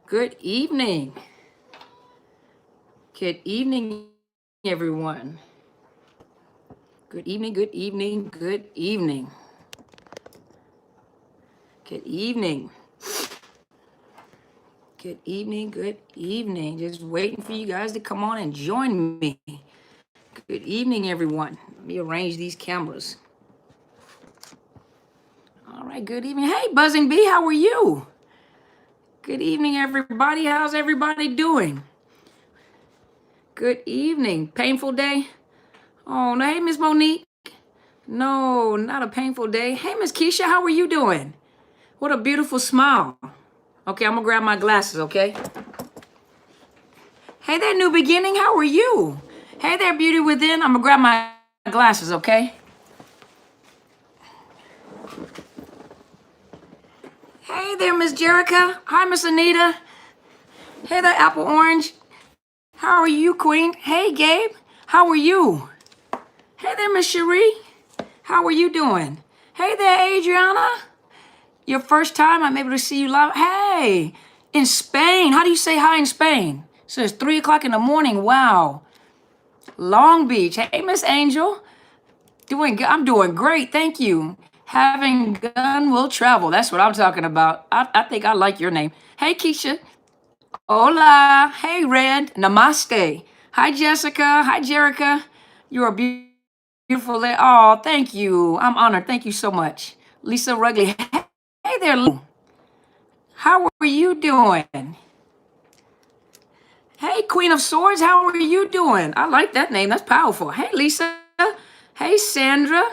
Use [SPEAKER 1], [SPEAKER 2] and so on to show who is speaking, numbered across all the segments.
[SPEAKER 1] Good evening. Good evening, everyone. Good evening, good evening, good evening. Good evening. Good evening, good evening. Just waiting for you guys to come on and join me. Good evening, everyone. Let me arrange these cameras. All right, good evening. Hey, Buzzing Bee, how are you? Good evening, everybody. How's everybody doing? Good evening. Painful day? Oh, no. Hey, Miss Monique. No, not a painful day. Hey, Miss Keisha, how are you doing? What a beautiful smile. Okay, I'm gonna grab my glasses, okay? Hey there, New Beginning, how are you? Hey there, Beauty Within, I'm gonna grab my glasses, okay? Hey there, Miss Jerica. Hi, Miss Anita. Hey there, Apple Orange. How are you, Queen? Hey, Gabe. How are you? Hey there, Miss Cherie. How are you doing? Hey there, Adriana. Your first time I'm able to see you live. Hey, in Spain. How do you say hi in Spain? So it's 3 o'clock in the morning. Wow. Long Beach. Hey, Miss Angel. I'm doing great. Thank you. Having gun will travel. That's what I'm talking about. I think I like your name. Hey, Keisha. Hola. Hey, Red. Namaste. Hi, Jessica. Hi, Jerica. You're a beautiful lady. Oh, thank you. I'm honored. Thank you so much. Lisa Rugley. Hey there, Lou. How are you doing? Hey, Queen of Swords, how are you doing? I like that name. That's powerful. Hey, Lisa. Hey, Sandra.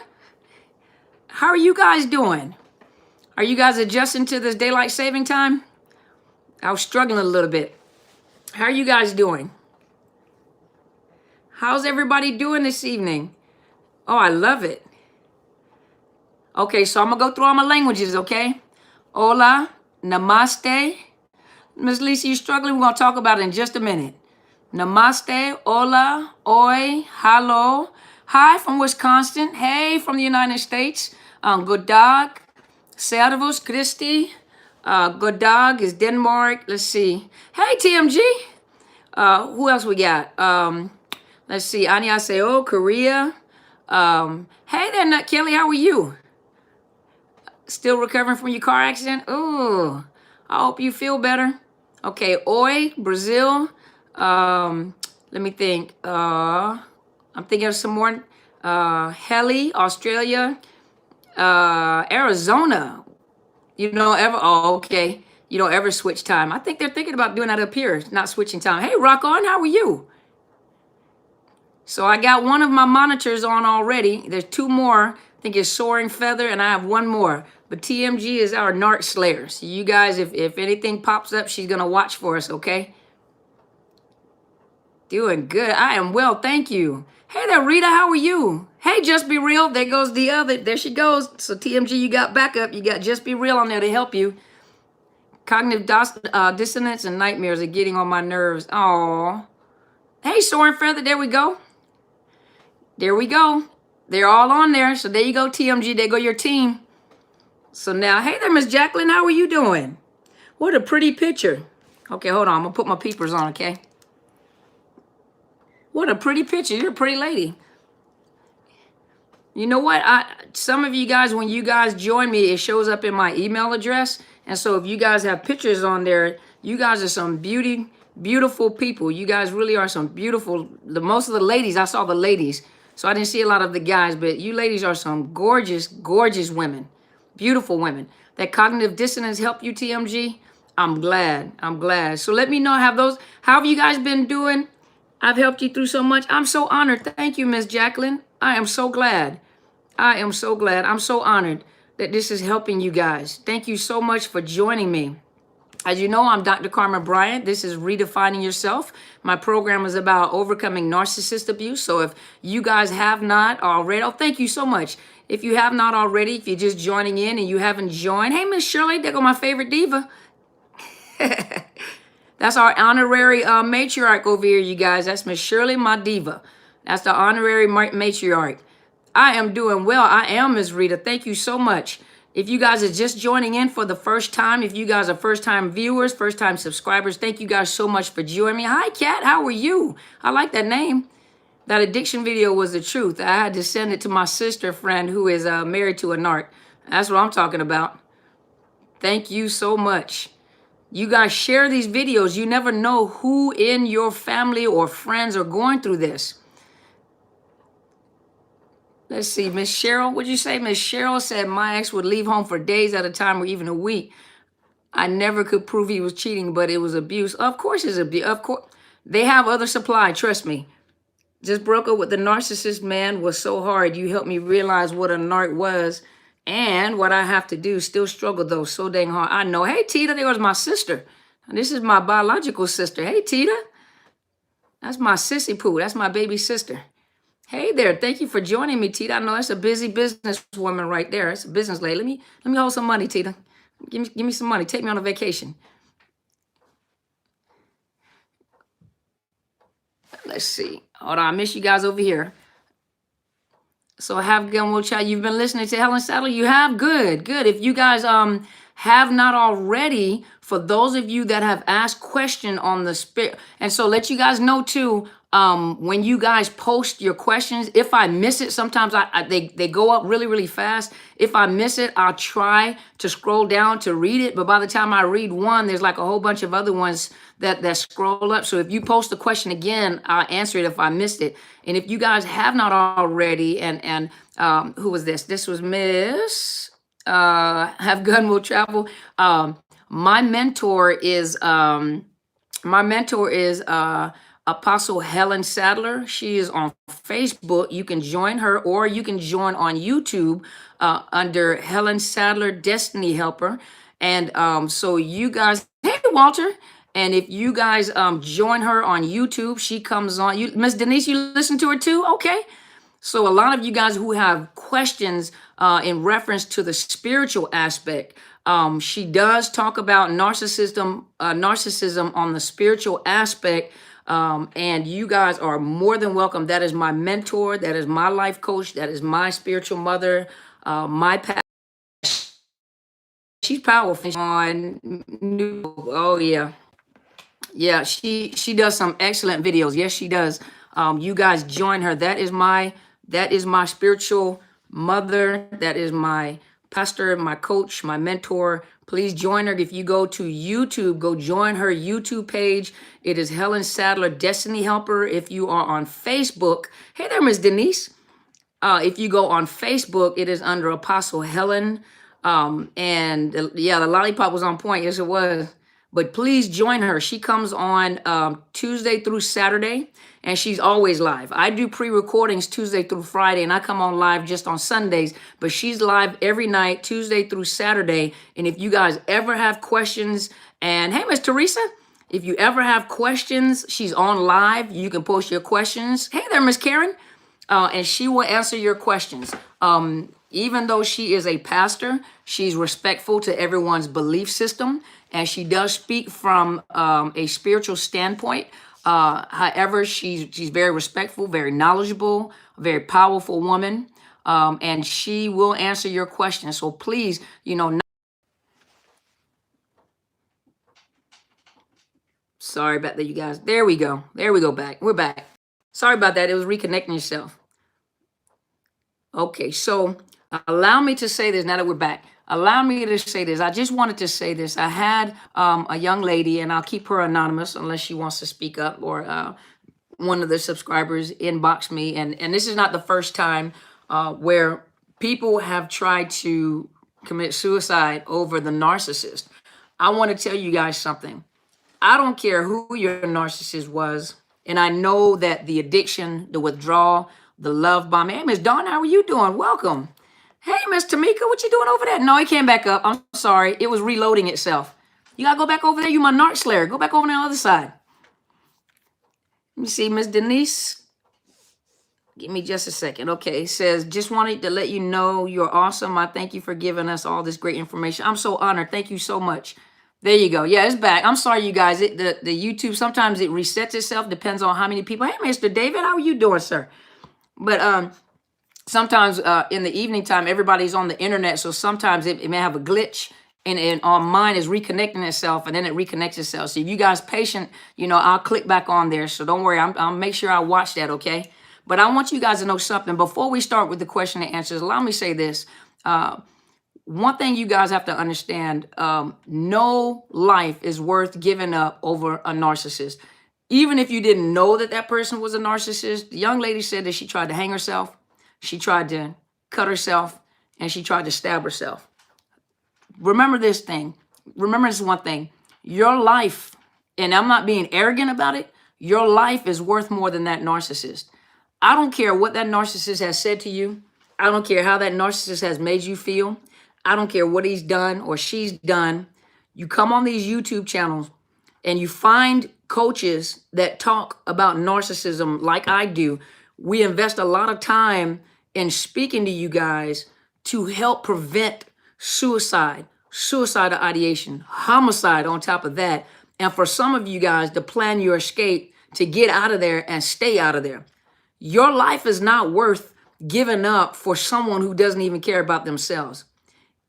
[SPEAKER 1] How are you guys doing? Are you guys adjusting to this daylight saving time? I was struggling a little bit. How are you guys doing? How's everybody doing this evening? Oh, I love it. Okay, so I'm going to go through all my languages, okay? Hola, namaste. Miss Lisa, you struggling? We're going to talk about it in just a minute. Namaste, hola, oi, hello. Hi from Wisconsin. Hey from the United States. Good dog. Servus, Christi. Good dog is Denmark. Let's see. Hey, TMG. Who else we got? Let's see. Annyeonghaseyo, Korea. Hey there, Nut Kelly. How are you? Still recovering from your car accident? Ooh, I hope you feel better. Okay, Oi, Brazil. Let me think. I'm thinking of some more. Heli, Australia. Arizona. Oh, okay. You don't ever switch time. I think they're thinking about doing that up here, not switching time. Hey, Rock On, how are you? So I got one of my monitors on already. There's two more. I think it's Soaring Feather, and I have one more. But TMG is our Narc Slayer. So you guys, if anything pops up, she's going to watch for us, okay? Doing good. I am well, thank you. Hey there, Rita, how are you? Hey, Just Be Real. There goes the other. There she goes. So TMG, you got backup. You got Just Be Real on there to help you. Cognitive dissonance and nightmares are getting on my nerves. Oh. Hey, Soaring Feather, there we go. There we go. They're all on there. So there you go, TMG. There go your team. So now, hey there, Miss Jacqueline. How are you doing? What a pretty picture. Okay, hold on. I'm going to put my peepers on, okay? What a pretty picture. You're a pretty lady. You know what? Some of you guys, when you guys join me, it shows up in my email address. And so if you guys have pictures on there, you guys are some beautiful people. You guys really are some beautiful, most of the ladies, I saw the ladies. So I didn't see a lot of the guys, but you ladies are some gorgeous, gorgeous women. Beautiful women. That cognitive dissonance helped you, TMG? I'm glad. I'm glad. So let me know, how have you guys been doing? I've helped you through so much. I'm so honored. Thank you, Miss Jacqueline. I am so glad. I am so glad. I'm so honored that this is helping you guys. Thank you so much for joining me. As you know, I'm Dr. Carmen Bryant. This is Redefining Yourself. My program is about overcoming narcissist abuse. So if you guys have not already, oh, thank you so much. If you have not already, if you're just joining in and you haven't joined, hey, Miss Shirley, there go my favorite diva. That's our honorary matriarch over here, you guys. That's Miss Shirley, my diva. That's the honorary matriarch. I am doing well. I am Ms. Rita. Thank you so much. If you guys are just joining in for the first time, if you guys are first-time viewers, first-time subscribers, thank you guys so much for joining me. Hi, Kat. How are you? I like that name. That addiction video was the truth. I had to send it to my sister friend who is married to a narc. That's what I'm talking about. Thank you so much. You guys share these videos. You never know who in your family or friends are going through this. Let's see, Miss Cheryl, what'd you say? Miss Cheryl said my ex would leave home for days at a time or even a week. I never could prove he was cheating, but it was abuse. Of course it's abuse. Of course. They have other supply, trust me. Just broke up with the narcissist man was so hard. You helped me realize what a narc was and what I have to do. Still struggle though, so dang hard. I know. Hey, Tita, there was my sister. This is my biological sister. Hey, Tita. That's my sissy poo. That's my baby sister. Hey there, thank you for joining me, Tita. I know that's a busy businesswoman right there. It's a business lady. Let me hold some money, Tita. Give me some money. Take me on a vacation. Let's see. Hold on, I miss you guys over here. So have gun will chat. You've been listening to Helen Sadler. You have good. If you guys have not already, for those of you that have asked question on the spirit, and so let you guys know too. When you guys post your questions, if I miss it, sometimes they go up really fast. If I miss it, I'll try to scroll down to read it. But by the time I read one, there's like a whole bunch of other ones that scroll up. So if you post a question again, I'll answer it if I missed it. And if you guys have not already, and who was this? This was Miss Have Gun Will Travel. My mentor is Apostle Helen Sadler. She is on Facebook. You can join her, or you can join on YouTube under Helen Sadler Destiny Helper. And so you guys, hey Walter, and if you guys join her on YouTube, she comes on. You, Miss Denise, you listen to her too? Okay. So a lot of you guys who have questions in reference to the spiritual aspect, she does talk about narcissism on the spiritual aspect. And you guys are more than welcome. That is my mentor. That is my life coach. That is my spiritual mother. My pastor. She's powerful. Oh yeah. Yeah, she does some excellent videos. Yes, she does. You guys join her. That is my spiritual mother. That is my pastor, my coach, my mentor. Please join her. If you go to YouTube, go join her YouTube page. It is Helen Sadler Destiny Helper. If you are on Facebook, hey there, Miss Denise. If you go on Facebook, it is under Apostle Helen. And yeah, the lollipop was on point. Yes, it was. But please join her. She comes on Tuesday through Saturday, and she's always live. I do pre-recordings Tuesday through Friday, and I come on live just on Sundays. But she's live every night, Tuesday through Saturday. And if you guys ever have questions, and hey, Miss Teresa, if you ever have questions, she's on live. You can post your questions. Hey there, Miss Karen. And she will answer your questions. Even though she is a pastor, she's respectful to everyone's belief system, and she does speak from a spiritual standpoint. However, she's very respectful, very knowledgeable, very powerful woman, and she will answer your questions. So please, sorry about that, you guys. There we go. Back. We're back. Sorry about that. It was reconnecting yourself. Okay, so allow me to say this now that we're back. Allow me to say this. I just wanted to say this. I had a young lady, and I'll keep her anonymous unless she wants to speak up, or one of the subscribers inbox me. And this is not the first time where people have tried to commit suicide over the narcissist. I want to tell you guys something. I don't care who your narcissist was. And I know that the addiction, the withdrawal, the love bombing. Hey, Miss Dawn, how are you doing? Welcome. Hey, Miss Tamika, what you doing over there? No, it came back up. I'm sorry. It was reloading itself. You got to go back over there. You my narc slayer. Go back over on the other side. Let me see, Miss Denise. Give me just a second. Okay, it says, just wanted to let you know you're awesome. I thank you for giving us all this great information. I'm so honored. Thank you so much. There you go. Yeah, it's back. I'm sorry, you guys. The YouTube, sometimes it resets itself. Depends on how many people. Hey, Mr. David, how are you doing, sir? But sometimes in the evening time, everybody's on the internet. So sometimes it may have a glitch and our mind is reconnecting itself and then it reconnects itself. So if you guys patient, I'll click back on there. So don't worry, I'll make sure I watch that, okay? But I want you guys to know something. Before we start with the question and answers, allow me to say this. One thing you guys have to understand, no life is worth giving up over a narcissist. Even if you didn't know that that person was a narcissist, the young lady said that she tried to hang herself, she tried to cut herself, and she tried to stab herself. Remember this thing. Remember this one thing. Your life, and I'm not being arrogant about it, your life is worth more than that narcissist. I don't care what that narcissist has said to you. I don't care how that narcissist has made you feel. I don't care what he's done or she's done. You come on these YouTube channels and you find coaches that talk about narcissism like I do. We invest a lot of time in speaking to you guys to help prevent suicide, suicidal ideation, homicide on top of that. And for some of you guys to plan your escape to get out of there and stay out of there. Your life is not worth giving up for someone who doesn't even care about themselves.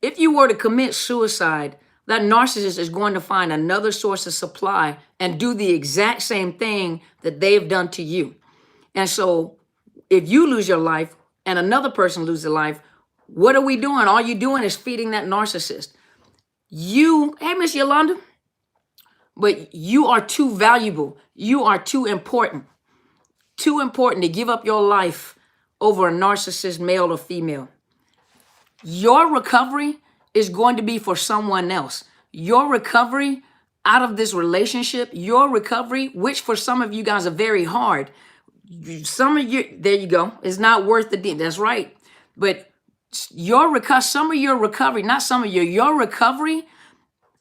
[SPEAKER 1] If you were to commit suicide, that narcissist is going to find another source of supply and do the exact same thing that they've done to you. And so if you lose your life and another person loses their life, what are we doing? All you're doing is feeding that narcissist. Hey, Miss Yolanda, but you are too valuable. You are too important to give up your life over a narcissist, male or female. Your recovery is going to be for someone else. Your recovery out of this relationship, your recovery, which for some of you guys are very hard. Some of you, there you go, is not worth the deal. That's right. But your recovery,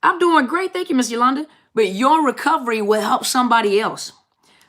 [SPEAKER 1] I'm doing great. Thank you, Miss Yolanda. But your recovery will help somebody else.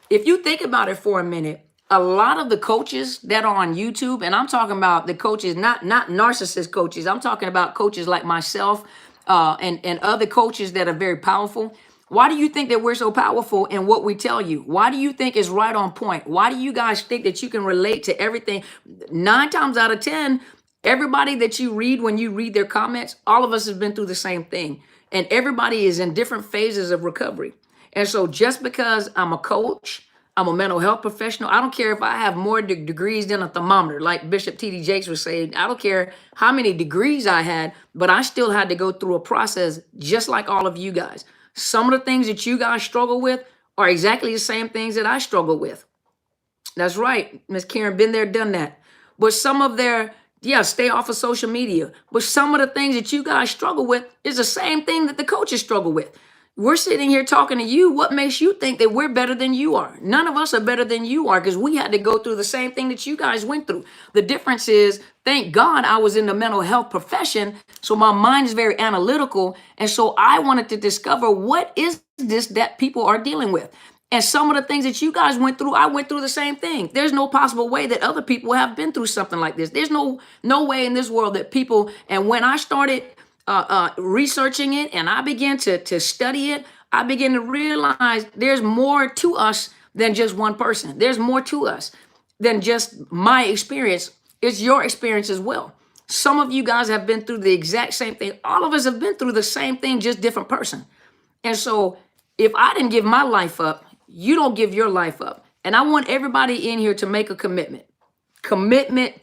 [SPEAKER 1] If you think about it for a minute, a lot of the coaches that are on YouTube, and I'm talking about the coaches, not narcissist coaches. I'm talking about coaches like myself and other coaches that are very powerful. Why do you think that we're so powerful in what we tell you? Why do you think it's right on point? Why do you guys think that you can relate to everything? 9 times out of 10, everybody that you read, when you read their comments, all of us have been through the same thing. And everybody is in different phases of recovery. And so just because I'm a coach, I'm a mental health professional, I don't care if I have more degrees than a thermometer, like Bishop T.D. Jakes was saying. I don't care how many degrees I had, but I still had to go through a process just like all of you guys. Some of the things that you guys struggle with are exactly the same things that I struggle with. That's right, Miss Karen, been there, done that. But some of stay off of social media. But some of the things that you guys struggle with is the same thing that the coaches struggle with. We're sitting here talking to you. What makes you think that we're better than you are? None of us are better than you are because we had to go through the same thing that you guys went through. The difference is, thank God I was in the mental health profession, so my mind is very analytical. And so I wanted to discover what is this that people are dealing with. And some of the things that you guys went through, I went through the same thing. There's no possible way that other people have been through something like this. There's no way in this world that people, and when I started researching it and I began to study it, I began to realize there's more to us than just one person. There's more to us than just my experience. It's your experience as well. Some of you guys have been through the exact same thing. All of us have been through the same thing, just different person. And so if I didn't give my life up, you don't give your life up. And I want everybody in here to make a commitment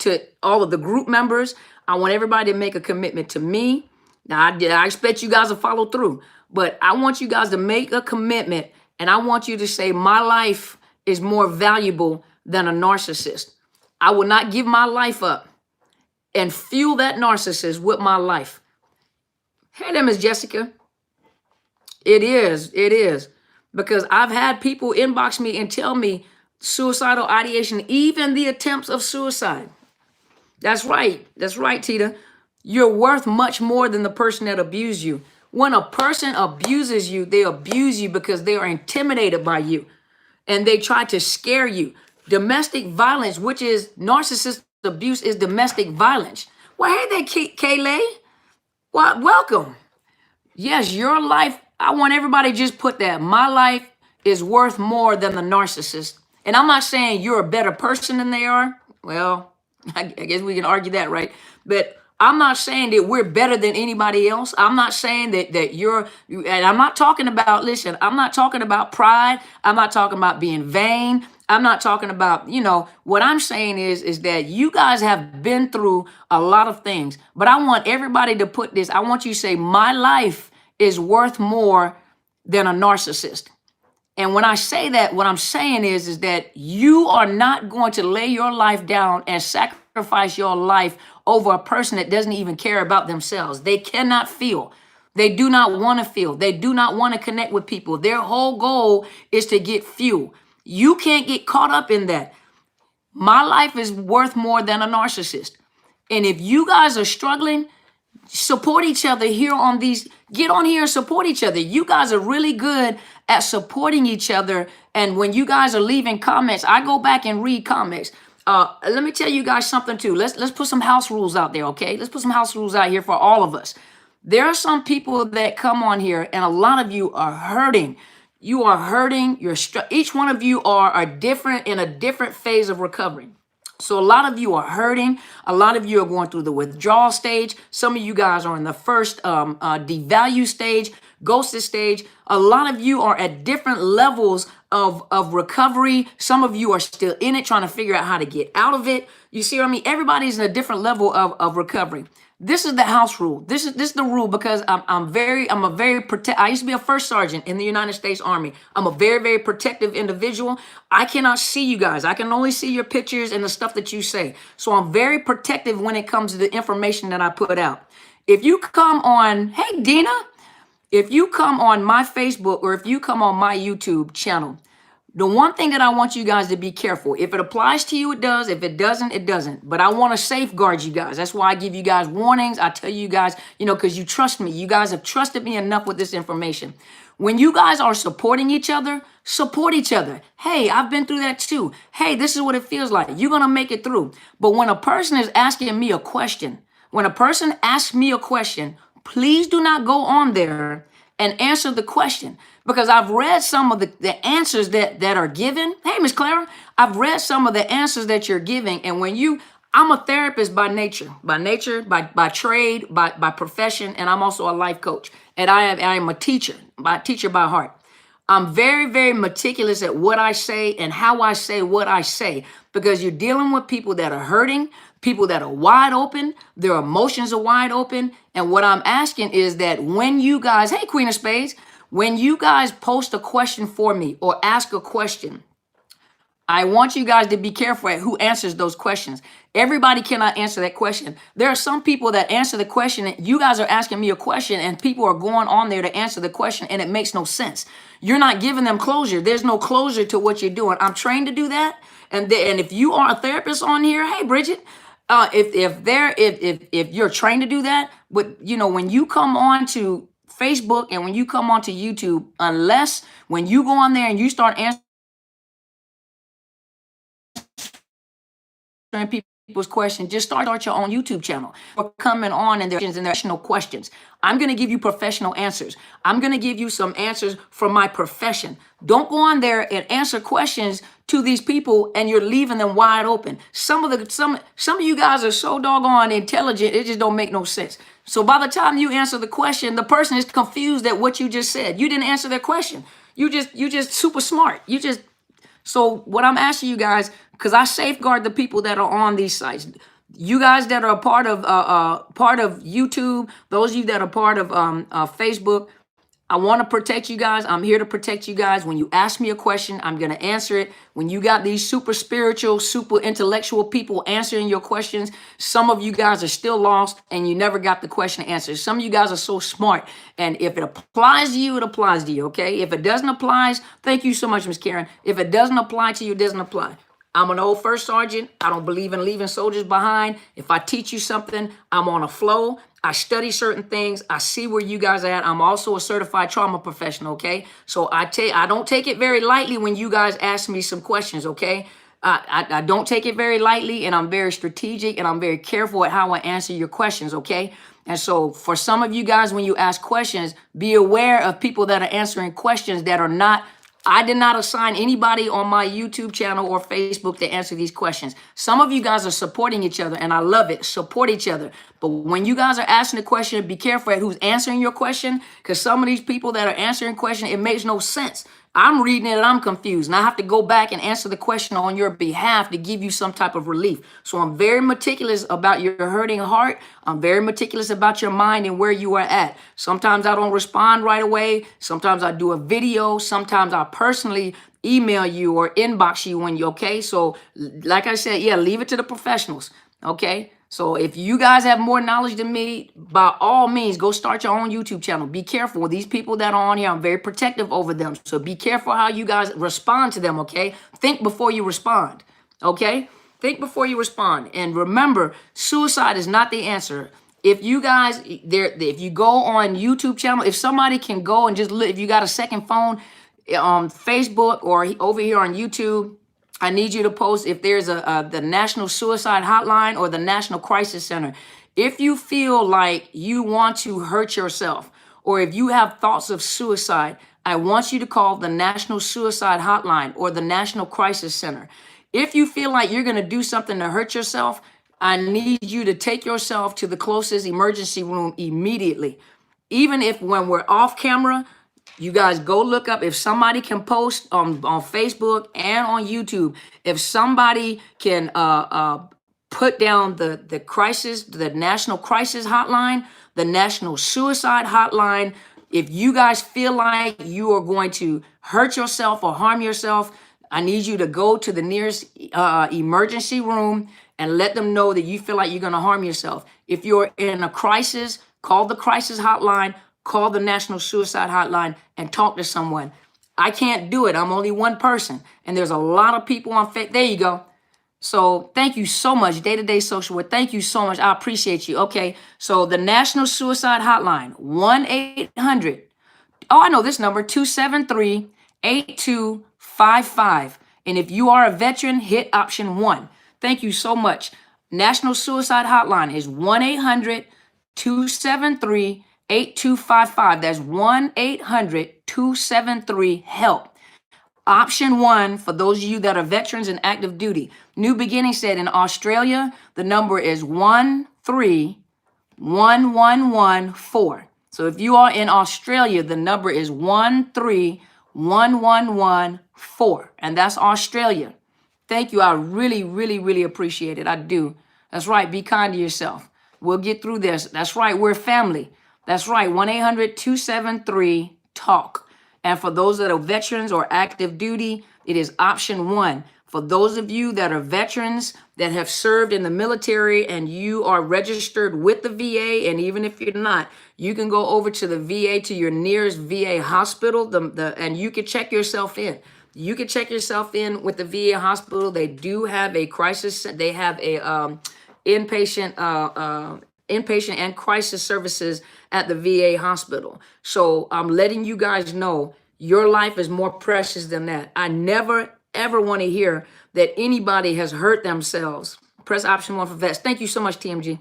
[SPEAKER 1] to all of the group members. I want everybody to make a commitment to me. Now, I expect you guys to follow through, but I want you guys to make a commitment, and I want you to say, my life is more valuable than a narcissist. I will not give my life up and fuel that narcissist with my life. Hey there, Miss Jessica. It is. Because I've had people inbox me and tell me suicidal ideation, even the attempts of suicide. That's right, Tita. You're worth much more than the person that abused you. When a person abuses you, they abuse you because they are intimidated by you and they try to scare you. Domestic violence, which is narcissistic abuse, is domestic violence. Well, hey there, Kayleigh. Well, welcome. Yes, your life, I want everybody to just put that. My life is worth more than the narcissist. And I'm not saying you're a better person than they are. Well, I guess we can argue that, right? But I'm not saying that we're better than anybody else. I'm not saying that and I'm not talking about, listen, I'm not talking about pride. I'm not talking about being vain. I'm not talking about, what I'm saying is that you guys have been through a lot of things. But I want everybody to put this, I want you to say, my life is worth more than a narcissist. And when I say that, what I'm saying is that you are not going to lay your life down and sacrifice your life over a person that doesn't even care about themselves. They cannot feel. They do not want to feel. They do not want to connect with people. Their whole goal is to get fuel. You can't get caught up in that. My life is worth more than a narcissist. And if you guys are struggling, support each other here on these. Get on here and support each other. You guys are really good at supporting each other. And when you guys are leaving comments, I go back and read comments. Let me tell you guys something too. Let's put some house rules out there, okay? Let's put some house rules out here for all of us. There are some people that come on here, and a lot of you are hurting. You are hurting. Each one of you are different in a different phase of recovery. So a lot of you are hurting. A lot of you are going through the withdrawal stage. Some of you guys are in the first devalue stage, ghosted stage. A lot of you are at different levels of recovery. Some of you are still in it, trying to figure out how to get out of it. You see what I mean? Everybody's in a different level of recovery. This is the house rule. This is the rule because I used to be a first sergeant in the United States Army. I'm a very, very protective individual. I cannot see you guys. I can only see your pictures and the stuff that you say. So I'm very protective when it comes to the information that I put out. If you come on, hey Dina, if you come on my Facebook or if you come on my YouTube channel, the one thing that I want you guys to be careful. If it applies to you, it does. If it doesn't, it doesn't. But I want to safeguard you guys. That's why I give you guys warnings. I tell you guys, because you trust me. You guys have trusted me enough with this information. When you guys are supporting each other, support each other. Hey, I've been through that too. Hey, this is what it feels like. You're going to make it through. But when a person is asking me a question, please do not go on there and answer the question. Because I've read some of the answers that are given. Hey, Miss Clara, I've read some of the answers that you're giving. And I'm a therapist by by trade, by profession, and I'm also a life coach. And I am a teacher by heart. I'm very, very meticulous at what I say and how I say what I say, because you're dealing with people that are hurting, people that are wide open, their emotions are wide open. And what I'm asking is that when you guys, hey, Queen of Spades, when you guys post a question for me or ask a question, I want you guys to be careful at who answers those questions. Everybody cannot answer that question. There are some people that answer the question, and you guys are asking me a question, and people are going on there to answer the question, and it makes no sense. You're not giving them closure. There's no closure to what you're doing. I'm trained to do that. And if you are a therapist on here, hey, Bridget, if you're trained to do that, but when you come on to Facebook and when you come onto YouTube, unless when you go on there and you start answering people's questions, just start your own YouTube channel. Or coming on and their professional questions. I'm going to give you professional answers. I'm going to give you some answers from my profession. Don't go on there and answer questions to these people and you're leaving them wide open. Some of you guys are so doggone intelligent, it just don't make no sense. So by the time you answer the question, the person is confused at what you just said. You didn't answer their question. You just super smart. So what I'm asking you guys, because I safeguard the people that are on these sites. You guys that are part of YouTube, those of you that are part of Facebook, I want to protect you guys. I'm here to protect you guys. When you ask me a question, I'm going to answer it. When you got these super spiritual, super intellectual people answering your questions, some of you guys are still lost and you never got the question answered. Some of you guys are so smart. And if it applies to you, it applies to you, okay? If it doesn't apply, thank you so much, Miss Karen. If it doesn't apply to you, it doesn't apply. I'm an old first sergeant. I don't believe in leaving soldiers behind. If I teach you something, I'm on a flow. I study certain things. I see where you guys are at. I'm also a certified trauma professional, okay? So I don't take it very lightly when you guys ask me some questions, okay? I don't take it very lightly, and I'm very strategic, and I'm very careful at how I answer your questions, okay? And so for some of you guys, when you ask questions, be aware of people that are answering questions that are not I did not assign anybody on my YouTube channel or Facebook to answer these questions. Some of you guys are supporting each other, and I love it. Support each other. But when you guys are asking the question, be careful at who's answering your question, because some of these people that are answering question, it makes no sense. I'm reading it and I'm confused, and I have to go back and answer the question on your behalf to give you some type of relief. So I'm very meticulous about your hurting heart. I'm very meticulous about your mind and where you are at. Sometimes I don't respond right away. Sometimes I do a video. Sometimes I personally email you or inbox you when you're okay. So like I said, yeah, leave it to the professionals. Okay. So if you guys have more knowledge than me, by all means, go start your own YouTube channel. Be careful. These people that are on here, I'm very protective over them. So be careful how you guys respond to them, okay? Think before you respond, okay? Think before you respond. And remember, suicide is not the answer. If you guys, if you go on YouTube channel, if somebody can go and just look, if you got a second phone on Facebook or over here on YouTube, I need you to post if there's the National Suicide Hotline or the National Crisis Center. If you feel like you want to hurt yourself, or if you have thoughts of suicide, I want you to call the National Suicide Hotline or the National Crisis Center. If you feel like you're going to do something to hurt yourself, I need you to take yourself to the closest emergency room immediately. Even if when we're off camera, you guys go look up if somebody can post on Facebook and on YouTube. If somebody can put down the crisis, the National Crisis Hotline, the National Suicide Hotline. If you guys feel like you are going to hurt yourself or harm yourself, I need you to go to the nearest emergency room and let them know that you feel like you're going to harm yourself. If you're in a crisis, call the crisis hotline. Call the National Suicide Hotline and talk to someone. I can't do it. I'm only one person. And there's a lot of people on Facebook. There you go. So thank you so much, Day-to-Day Social Work. Thank you so much. I appreciate you. Okay, so the National Suicide Hotline, 1-800. Oh, I know this number, 273-8255. And if you are a veteran, hit option 1. Thank you so much. National Suicide Hotline is 1-800-273-8255. 8255. That's 1-800-273-HELP. Option 1 for those of you that are veterans and active duty. New Beginning said in Australia, the number is 1311114. So if you are in Australia, the number is 1311114. And that's Australia. Thank you. I really, really, really appreciate it. I do. That's right. Be kind to yourself. We'll get through this. That's right. We're family. That's right, 1-800-273-TALK. And for those that are veterans or active duty, it is option 1. For those of you that are veterans that have served in the military and you are registered with the VA, and even if you're not, you can go over to the VA, to your nearest VA hospital, and you can check yourself in. You can check yourself in with the VA hospital. They do have a crisis. They have a inpatient and crisis services at the VA hospital. So I'm letting you guys know your life is more precious than that. I never, ever want to hear that anybody has hurt themselves. Press option 1 for vets. Thank you so much, TMG.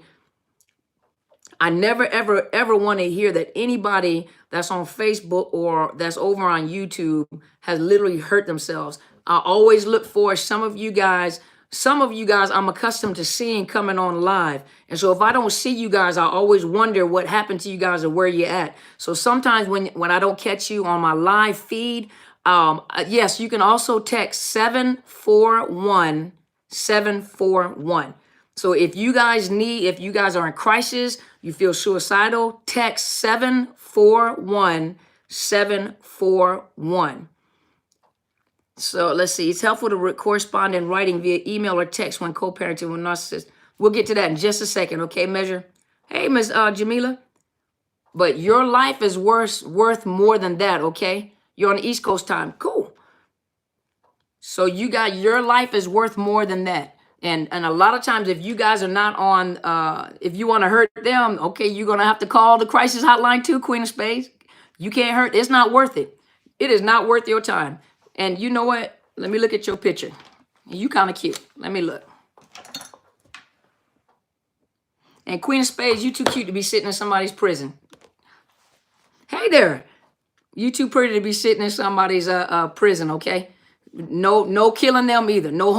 [SPEAKER 1] I never, ever, ever want to hear that anybody that's on Facebook or that's over on YouTube has literally hurt themselves. I always look for some of you guys I'm accustomed to seeing coming on live. And so if I don't see you guys, I always wonder what happened to you guys or where you're at. So sometimes when I don't catch you on my live feed, yes, you can also text 741-741. So if you guys are in crisis, you feel suicidal, text 741-741. So let's see. It's helpful to correspond in writing via email or text when co-parenting with narcissists. We'll get to that in just a second, okay, Measure? Hey, Miss Jamila. But your life is worth more than that, okay? You're on the East Coast time. Cool. So your life is worth more than that. And a lot of times, if you guys are not on, if you want to hurt them, okay, you're going to have to call the crisis hotline too, Queen of Spades. You can't hurt. It's not worth it. It is not worth your time. And you know what? Let me look at your picture. You kind of cute. Let me look. And Queen of Spades, you too cute to be sitting in somebody's prison. Hey there. You too pretty to be sitting in somebody's prison, okay? No killing them either. No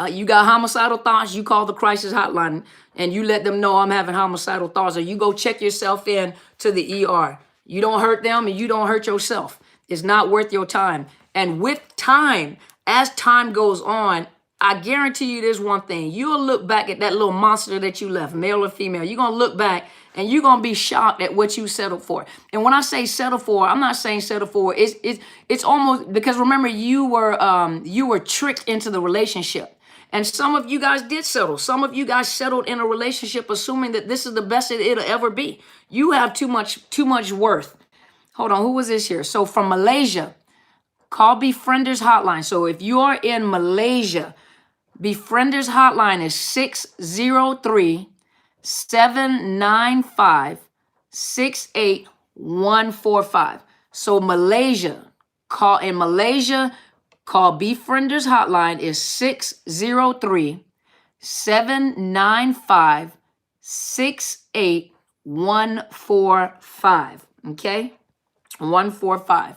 [SPEAKER 1] you got homicidal thoughts, you call the crisis hotline and you let them know I'm having homicidal thoughts, or you go check yourself in to the ER. You don't hurt them and you don't hurt yourself. It's not worth your time. And with time, as time goes on, I guarantee you there's one thing. You'll look back at that little monster that you left, male or female. You're going to look back and you're going to be shocked at what you settled for. And when I say settle for, I'm not saying settle for. It's almost, because remember, you were tricked into the relationship. And some of you guys did settle. Some of you guys settled in a relationship assuming that this is the best it'll ever be. You have too much worth. Hold on, who was this here? So from Malaysia, call Befrienders Hotline. So if you are in Malaysia, Befrienders Hotline is 603-795-68145. So Malaysia, call Befrienders Hotline is 603-795-68145. Okay? 145.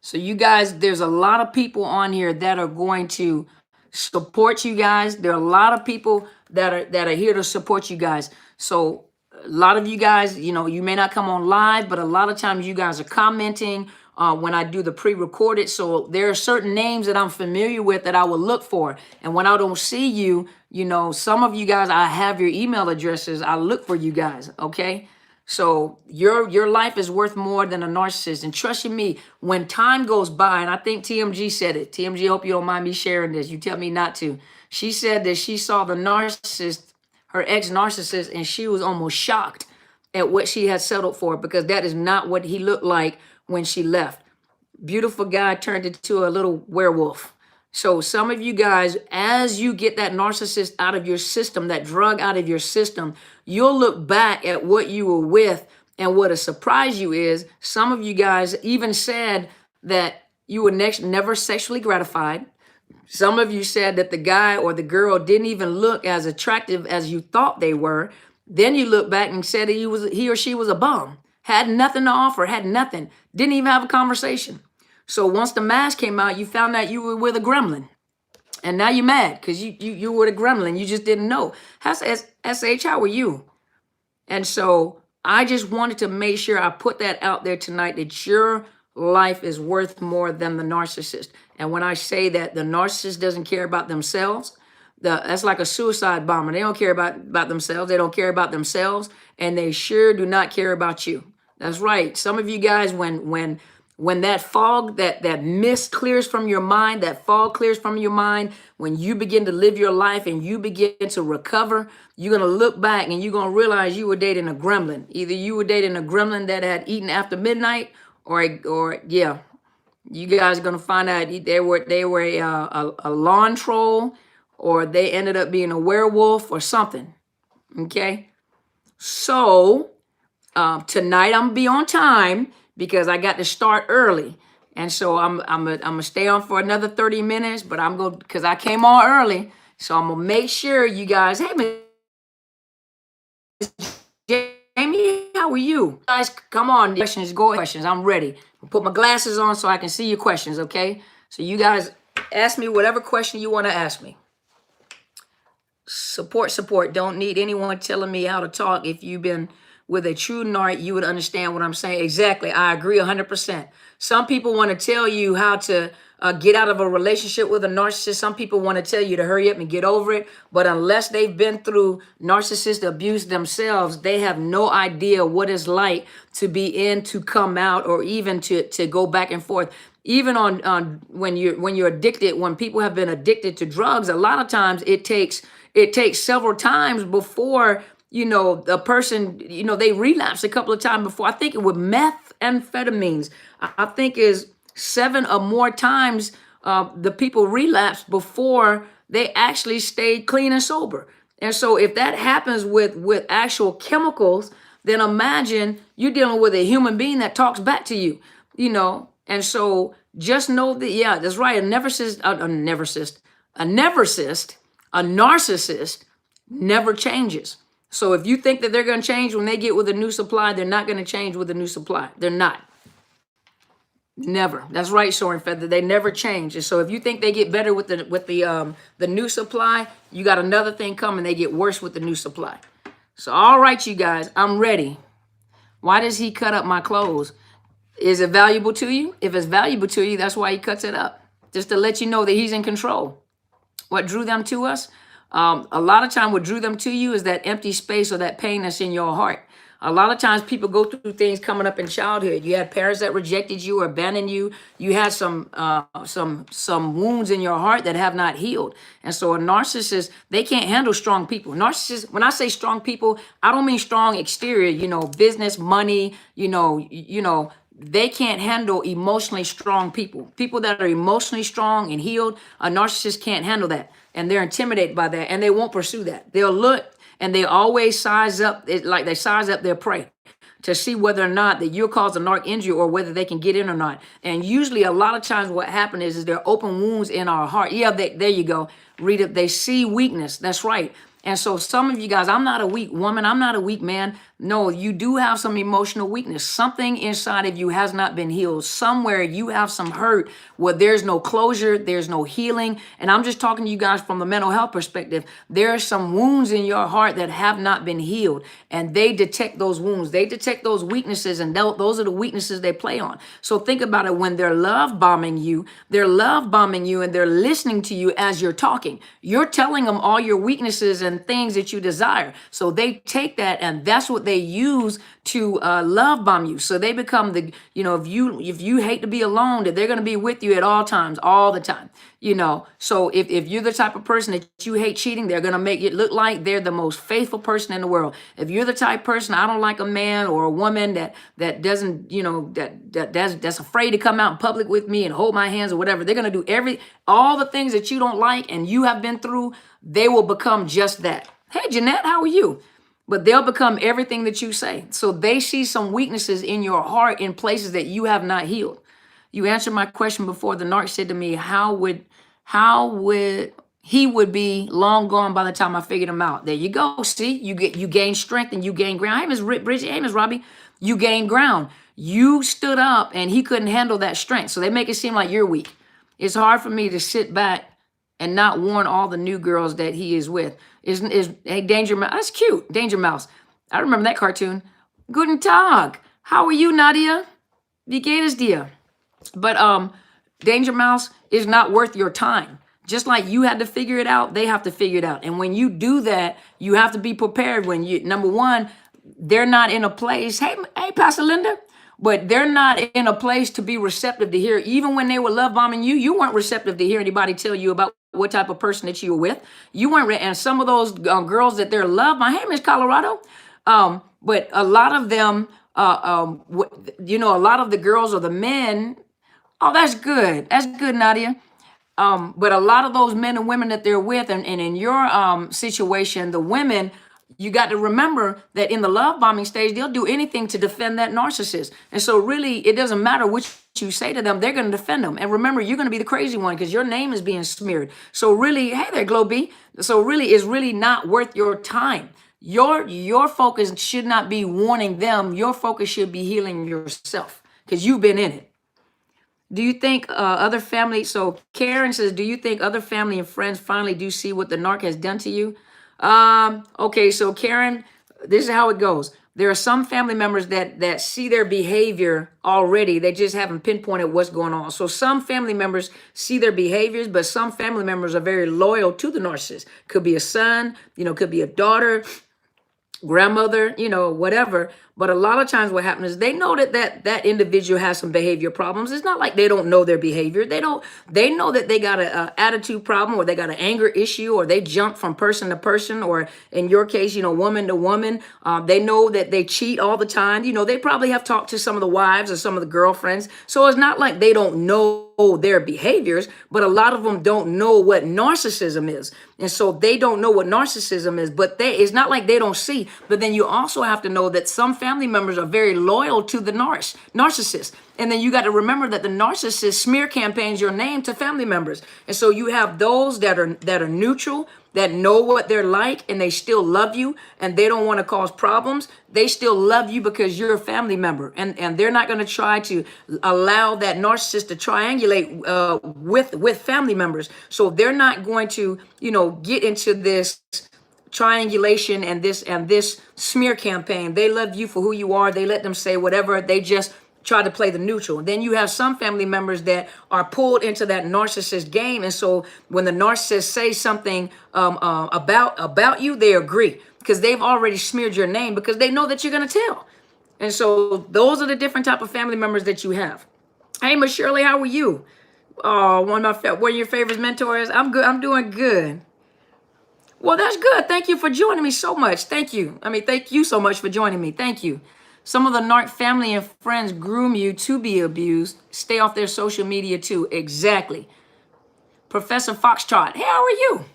[SPEAKER 1] So you guys, there's a lot of people on here that are going to support you guys. There are a lot of people that are here to support you guys. So a lot of you guys, you know, you may not come on live, but a lot of times you guys are commenting when I do the pre-recorded. So there are certain names that I'm familiar with that I will look for. And when I don't see you, you know, some of you guys, I have your email addresses. I look for you guys. Okay. So your life is worth more than a narcissist. And trust you me, when time goes by, and I think TMG said it. TMG, hope you don't mind me sharing this. You tell me not to. She said that she saw the narcissist, her ex-narcissist, and she was almost shocked at what she had settled for, because that is not what he looked like when she left. Beautiful guy turned into a little werewolf. So some of you guys, as you get that narcissist out of your system, that drug out of your system, you'll look back at what you were with, and what a surprise you is. Some of you guys even said that you were never sexually gratified. Some of you said that the guy or the girl didn't even look as attractive as you thought they were. Then you look back and said that he or she was a bum, had nothing to offer, had nothing, didn't even have a conversation. So once the mask came out, you found out you were with a gremlin. And now you're mad because you were a gremlin. You just didn't know. How's SH, how are you? And so I just wanted to make sure I put that out there tonight, that your life is worth more than the narcissist. And when I say that, the narcissist doesn't care about themselves. That's like a suicide bomber. They don't care about themselves. They don't care about themselves. And they sure do not care about you. That's right. Some of you guys, when that fog, that mist clears from your mind, that fog clears from your mind, when you begin to live your life and you begin to recover, you're going to look back and you're going to realize you were dating a gremlin. Either you were dating a gremlin that had eaten after midnight, or yeah, you guys are going to find out they were a lawn troll, or they ended up being a werewolf or something. Okay. So tonight I'm going to be on time, because I got to start early. And so I'm gonna stay on for another 30 minutes, but I'm going, because I came on early. So I'm gonna make sure you guys, hey, Miss Jamie, how are you? Guys, come on, questions, go questions. I'm ready. I'll put my glasses on so I can see your questions, okay? So you guys ask me whatever question you want to ask me. Support. Don't need anyone telling me how to talk. If you've been with a true narc, you would understand what I'm saying. Exactly. I agree 100%. Some people want to tell you how to get out of a relationship with a narcissist. Some people want to tell you to hurry up and get over it. But unless they've been through narcissist abuse themselves, they have no idea what it's like to be in, to come out, or even to go back and forth. Even on when you're addicted, when people have been addicted to drugs, a lot of times it takes several times before, you know, the person, you know, they relapse a couple of times before. I think it with methamphetamines, I think is 7 or more times the people relapse before they actually stay clean and sober. And so if that happens with actual chemicals, then imagine you're dealing with a human being that talks back to you, you know. And so just know that, yeah, that's right. A narcissist never changes. So if you think that they're going to change when they get with a new supply, they're not going to change with a new supply. They're not. Never. That's right, Soaring Feather. They never change. And so if you think they get better with the new supply, you got another thing coming. They get worse with the new supply. So all right, you guys, I'm ready. Why does he cut up my clothes? Is it valuable to you? If it's valuable to you, that's why he cuts it up. Just to let you know that he's in control. What drew them to us? A lot of time what drew them to you is that empty space or that pain that's in your heart. A lot of times people go through things coming up in childhood. You had parents that rejected you or abandoned you. You had some wounds in your heart that have not healed. And so a narcissist, they can't handle strong people. Narcissists, when I say strong people, I don't mean strong exterior, business, money, they can't handle emotionally strong people. People that are emotionally strong and healed, a narcissist can't handle that. And they're intimidated by that. And they won't pursue that. They'll look and they always size up, like they size up their prey to see whether or not that you'll cause a narc injury or whether they can get in or not. And usually a lot of times what happens is there are open wounds in our heart. Yeah, there you go. Read it. They see weakness. That's right. And so some of you guys, I'm not a weak woman. I'm not a weak man. No, you do have some emotional weakness. Something inside of you has not been healed. Somewhere you have some hurt where there's no closure, there's no healing. And I'm just talking to you guys from the mental health perspective. There are some wounds in your heart that have not been healed. And they detect those wounds. They detect those weaknesses. And those are the weaknesses they play on. So think about it. When they're love bombing you and they're listening to you as you're talking. You're telling them all your weaknesses and things that you desire. So they take that and that's what they use to love bomb you. So they become if you hate to be alone, that they're going to be with you at all times, all the time. So if you're the type of person that you hate cheating, they're going to make it look like they're the most faithful person in the world. If you're the type of person, I don't like a man or a woman that doesn't, that's afraid to come out in public with me and hold my hands or whatever, they're going to do all the things that you don't like and you have been through, they will become just that. Hey, Jeanette, how are you? But they'll become everything that you say. So they see some weaknesses in your heart in places that you have not healed. You answered my question before. The narc said to me, how would he would be long gone by the time I figured him out. There you go. See, you gain strength and you gain ground. Hey, Miss Bridget. Hey, Miss Robbie. You gain ground. You stood up and he couldn't handle that strength. So they make it seem like you're weak. It's hard for me to sit back and not warn all the new girls that he is with. Hey, Danger Mouse. That's cute. Danger Mouse. I remember that cartoon. Guten Tag. How are you, Nadia? Wie geht es dir? But Danger Mouse is not worth your time. Just like you had to figure it out, they have to figure it out. And when you do that, you have to be prepared. When number one, they're not in a place. Hey, Pastor Linda. But they're not in a place to be receptive to hear. Even when they were love bombing you, you weren't receptive to hear anybody tell you about what type of person that you were with. You weren't. And some of those girls that they're loved by, hey, Miss Colorado. But a lot of them, a lot of the girls or the men. Oh, that's good. That's good, Nadia. But a lot of those men and women that they're with, and in your situation, the women, you got to remember that in the love bombing stage, they'll do anything to defend that narcissist. And so really, it doesn't matter what you say to them, they're going to defend them. And remember, you're going to be the crazy one because your name is being smeared. So really, hey there, Glow B. So really, it's really not worth your time. Your focus should not be warning them. Your focus should be healing yourself because you've been in it. Do you think other family, so Karen says, do you think other family and friends finally do see what the narc has done to you? Okay, so Karen, this is how it goes. There are some family members that see their behavior already. They just haven't pinpointed what's going on. So some family members see their behaviors, but some family members are very loyal to the narcissist. Could be a son, could be a daughter, grandmother, whatever. But a lot of times what happens is they know that individual has some behavior problems. It's not like they don't know their behavior. They know that they got an attitude problem or they got an anger issue or they jump from person to person or in your case, woman to woman. They know that they cheat all the time. They probably have talked to some of the wives or some of the girlfriends. So it's not like they don't know their behaviors, but a lot of them don't know what narcissism is. And so they don't know what narcissism is, but it's not like they don't see. But then you also have to know that some family members are very loyal to the narcissist. And then you got to remember that the narcissist smear campaigns your name to family members. And so you have those that are neutral, that know what they're like, and they still love you, and they don't want to cause problems. They still love you because you're a family member, and they're not going to try to allow that narcissist to triangulate with family members. So they're not going to, get into this triangulation and this smear campaign. They love you for who you are. They let them say whatever. They just try to play the neutral. Then you have some family members that are pulled into that narcissist game, and so when the narcissist says something about you, they agree because they've already smeared your name because they know that you're going to tell. And so those are the different type of family members that you have. Hey, Miss Shirley, how are you? Oh, one of your favorite mentors. I'm good. I'm doing good. Well, that's good. Thank you for joining me so much. Thank you. Thank you so much for joining me. Thank you. Some of the narc family and friends groom you to be abused. Stay off their social media too. Exactly. Professor Foxtrot, hey, how are you?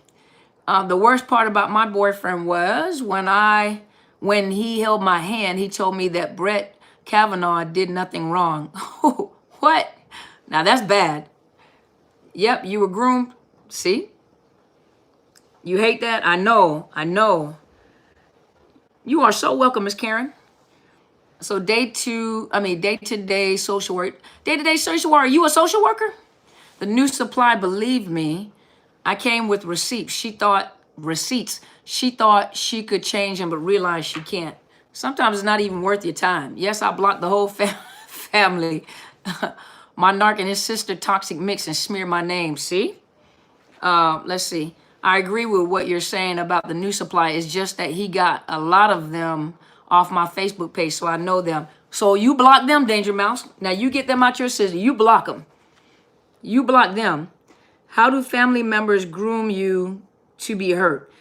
[SPEAKER 1] The worst part about my boyfriend was when he held my hand, he told me that Brett Kavanaugh did nothing wrong. What? Now that's bad. Yep, you were groomed. See? You hate that? I know. You are so welcome, Miss Karen. So day-to-day social work. Day-to-day social work. Are you a social worker? The new supply believed me. I came with receipts. She thought she could change him, but realized she can't. Sometimes it's not even worth your time. Yes, I blocked the whole family. My narc and his sister toxic mix and smear my name. See? Let's see. I agree with what you're saying about the new supply. It's just that he got a lot of them off my Facebook page, so I know them. So you block them, Danger Mouse. Now you get them out your system. You block them. You block them. How do family members groom you to be hurt?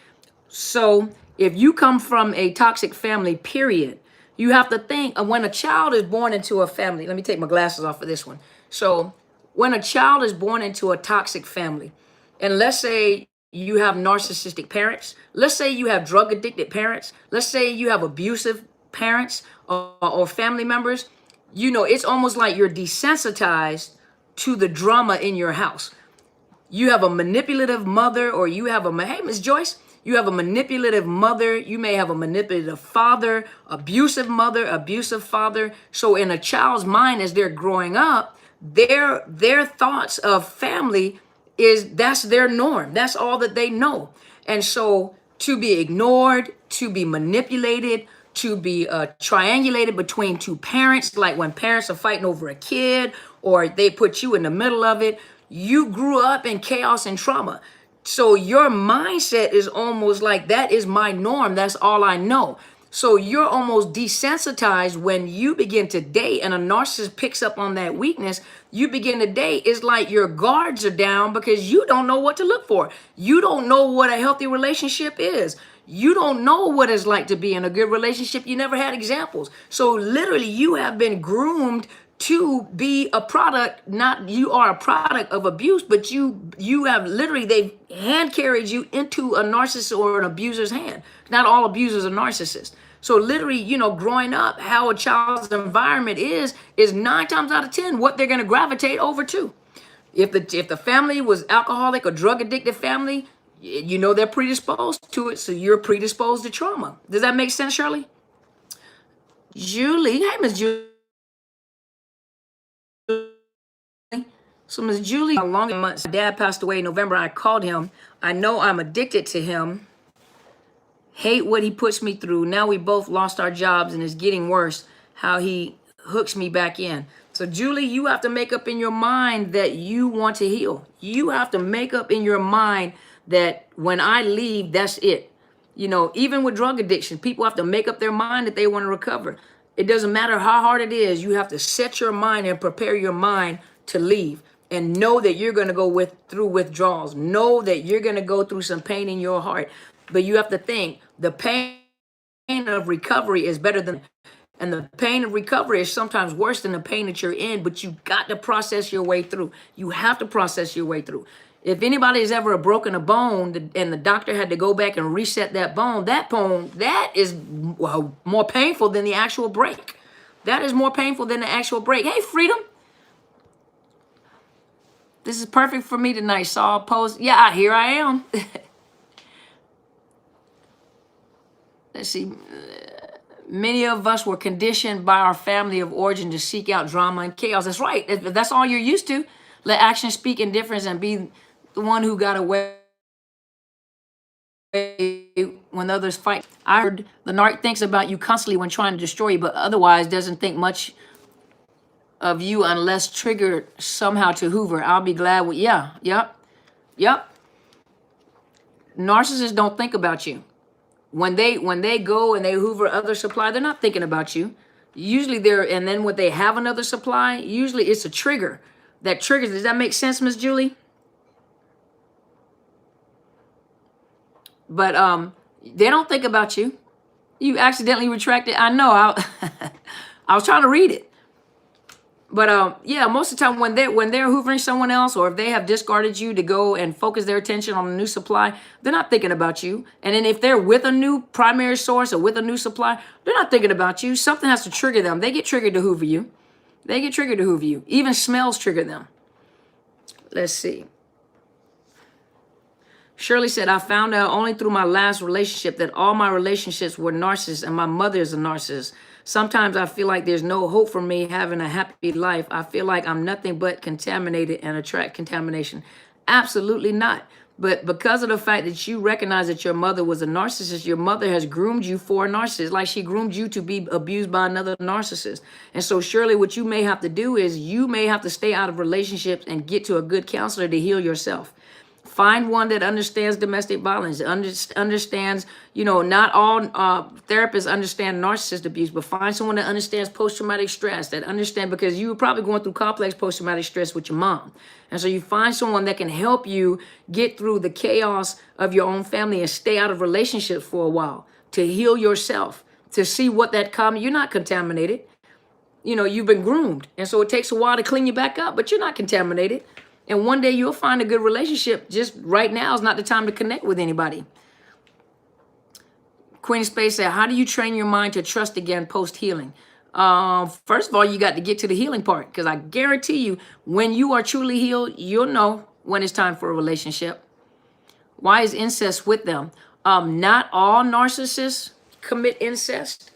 [SPEAKER 1] So if you come from a toxic family, period, you have to think of when a child is born into a family. Let me take my glasses off for this one. So when a child is born into a toxic family, and let's say you have narcissistic parents, let's say you have drug addicted parents, let's say you have abusive parents or family members, it's almost like you're desensitized to the drama in your house. You have a manipulative mother, or hey, Miss Joyce, you have a manipulative mother, you may have a manipulative father, abusive mother, abusive father. So in a child's mind as they're growing up, their thoughts of family that's their norm. That's all that they know. And so to be ignored, to be manipulated, to be triangulated between two parents, like when parents are fighting over a kid or they put you in the middle of it, you grew up in chaos and trauma. So your mindset is almost like, that is my norm. That's all I know. So you're almost desensitized when you begin to date and a narcissist picks up on that weakness. You begin to date. It's like your guards are down because you don't know what to look for. You don't know what a healthy relationship is. You don't know what it's like to be in a good relationship. You never had examples. So literally you have been groomed to be a product, you are a product of abuse, but you have literally, they've hand carried you into a narcissist or an abuser's hand. Not all abusers are narcissists. So literally, growing up, how a child's environment is 9 times out of 10 what they're going to gravitate over to. If the family was alcoholic or drug addicted family, they're predisposed to it, so you're predisposed to trauma. Does that make sense, Shirley? Julie, hey, Miss Julie. So Miss Julie, how long months? My dad passed away in November. I called him. I know I'm addicted to him. Hate what he puts me through. Now we both lost our jobs and it's getting worse. How he hooks me back in. So Julie, you have to make up in your mind that you want to heal. You have to make up in your mind that when I leave, that's it. Even with drug addiction, people have to make up their mind that they want to recover. It doesn't matter how hard it is. You have to set your mind and prepare your mind to leave. And know that you're going to go through withdrawals. Know that you're going to go through some pain in your heart. But you have to think the pain of recovery is better than, and the pain of recovery is sometimes worse than the pain that you're in, but you got to process your way through. You have to process your way through. If anybody has ever broken a bone and the doctor had to go back and reset that bone, that is more painful than the actual break. That is more painful than the actual break. Hey, Freedom. This is perfect for me tonight. Saw a post. Yeah, here I am. Let's see. Many of us were conditioned by our family of origin to seek out drama and chaos. That's right. If that's all you're used to, let action speak indifference and be the one who got away when others fight. I heard the narc thinks about you constantly when trying to destroy you, but otherwise doesn't think much of you unless triggered somehow to hoover. I'll be glad with, yeah, yep. Narcissists don't think about you. When they go and they hoover other supply, they're not thinking about you. Usually and then when they have another supply, usually it's a trigger that triggers. Does that make sense, Miss Julie? But they don't think about you. You accidentally retracted. I know. I was trying to read it. But yeah, most of the time when they're hoovering someone else, or if they have discarded you to go and focus their attention on a new supply, they're not thinking about you. And then if they're with a new primary source or with a new supply, they're not thinking about you. Something has to trigger them. They get triggered to hoover you. Even smells trigger them. Let's see. Shirley said, I found out only through my last relationship that all my relationships were narcissists and my mother is a narcissist. Sometimes I feel like there's no hope for me having a happy life. I feel like I'm nothing but contaminated and attract contamination. Absolutely not. But because of the fact that you recognize that your mother was a narcissist, your mother has groomed you for a narcissist, like she groomed you to be abused by another narcissist. And so surely what you may have to do is you may have to stay out of relationships and get to a good counselor to heal yourself. Find one that understands domestic violence, understands, not all therapists understand narcissist abuse, but find someone that understands post-traumatic stress, because you were probably going through complex post-traumatic stress with your mom. And so you find someone that can help you get through the chaos of your own family and stay out of relationships for a while, to heal yourself, to see what you're not contaminated. You've been groomed. And so it takes a while to clean you back up, but you're not contaminated. And one day you'll find a good relationship. Just right now is not the time to connect with anybody. Queen Space said, how do you train your mind to trust again post-healing? First of all, you got to get to the healing part, because I guarantee you, when you are truly healed, you'll know when it's time for a relationship. Why is incest with them? Not all narcissists commit incest,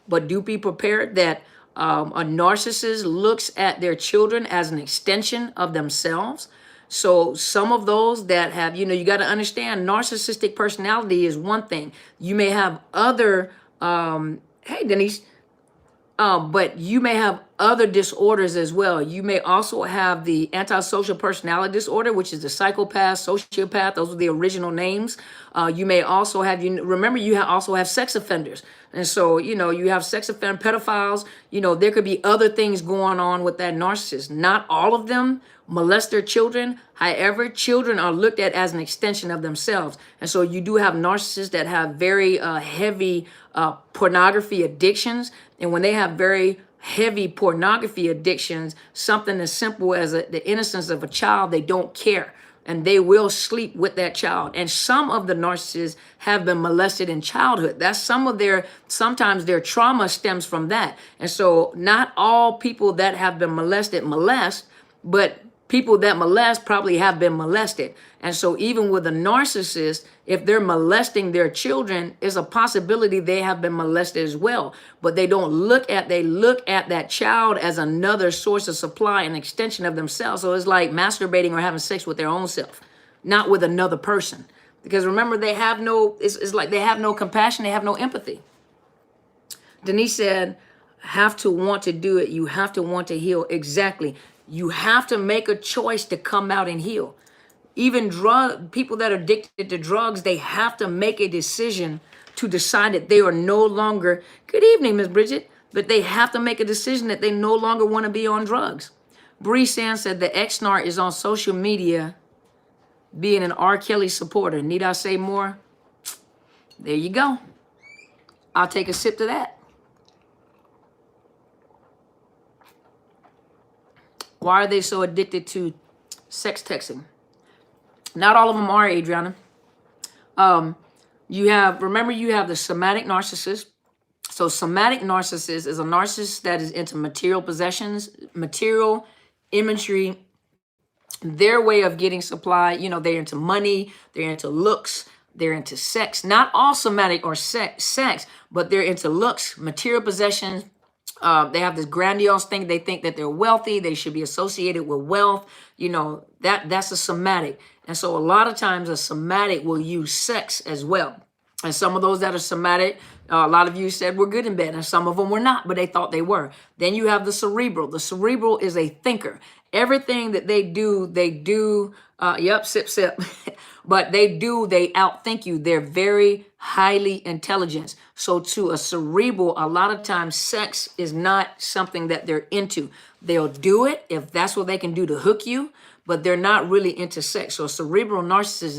[SPEAKER 1] but do be prepared that a narcissist looks at their children as an extension of themselves. So some of those that have, you got to understand, narcissistic personality is one thing. You may have other, hey, Denise, but you may have other disorders as well. You may also have the antisocial personality disorder, which is the psychopath, sociopath. Those are the original names. You may also have, remember, you also have sex offenders. And so, you have sex offender pedophiles. There could be other things going on with that narcissist. Not all of them molest their children. However, children are looked at as an extension of themselves. And so you do have narcissists that have very heavy pornography addictions. And when they have very heavy pornography addictions, something as simple as the innocence of a child, they don't care. And they will sleep with that child. And some of the narcissists have been molested in childhood. That's sometimes their trauma stems from that. And so not all people that have been molested molest, but people that molest probably have been molested. And so even with a narcissist, if they're molesting their children, it's a possibility they have been molested as well. But they look at that child as another source of supply, an extension of themselves. So it's like masturbating or having sex with their own self, not with another person. Because remember, it's like they have no compassion, they have no empathy. Denise said, have to want to do it. You have to want to heal. Exactly. You have to make a choice to come out and heal. Even people that are addicted to drugs, they have to make a decision to decide that they are no longer, good evening, Miss Bridget, but they have to make a decision that they no longer want to be on drugs. Bree Sand said the ex-narc is on social media being an R. Kelly supporter. Need I say more? There you go. I'll take a sip to that. Why are they so addicted to sex texting? Not all of them are, Adriana. You have the somatic narcissist. So somatic narcissist is a narcissist that is into material possessions, material imagery, their way of getting supply. You know, they're into money, they're into looks, they're into sex. Not all somatic or sex, but they're into looks, material possessions. They have this grandiose thing. They think that they're wealthy. They should be associated with wealth. You know, that's a somatic. And so a lot of times a somatic will use sex as well. And some of those that are somatic, a lot of you said were good in bed, and some of them were not, but they thought they were. Then you have the cerebral. The cerebral is a thinker. Everything that they do, yep, sip, sip. But they outthink you. They're very highly intelligent. So to a cerebral, a lot of times sex is not something that they're into. They'll do it if that's what they can do to hook you, but they're not really into sex. So a cerebral narcissist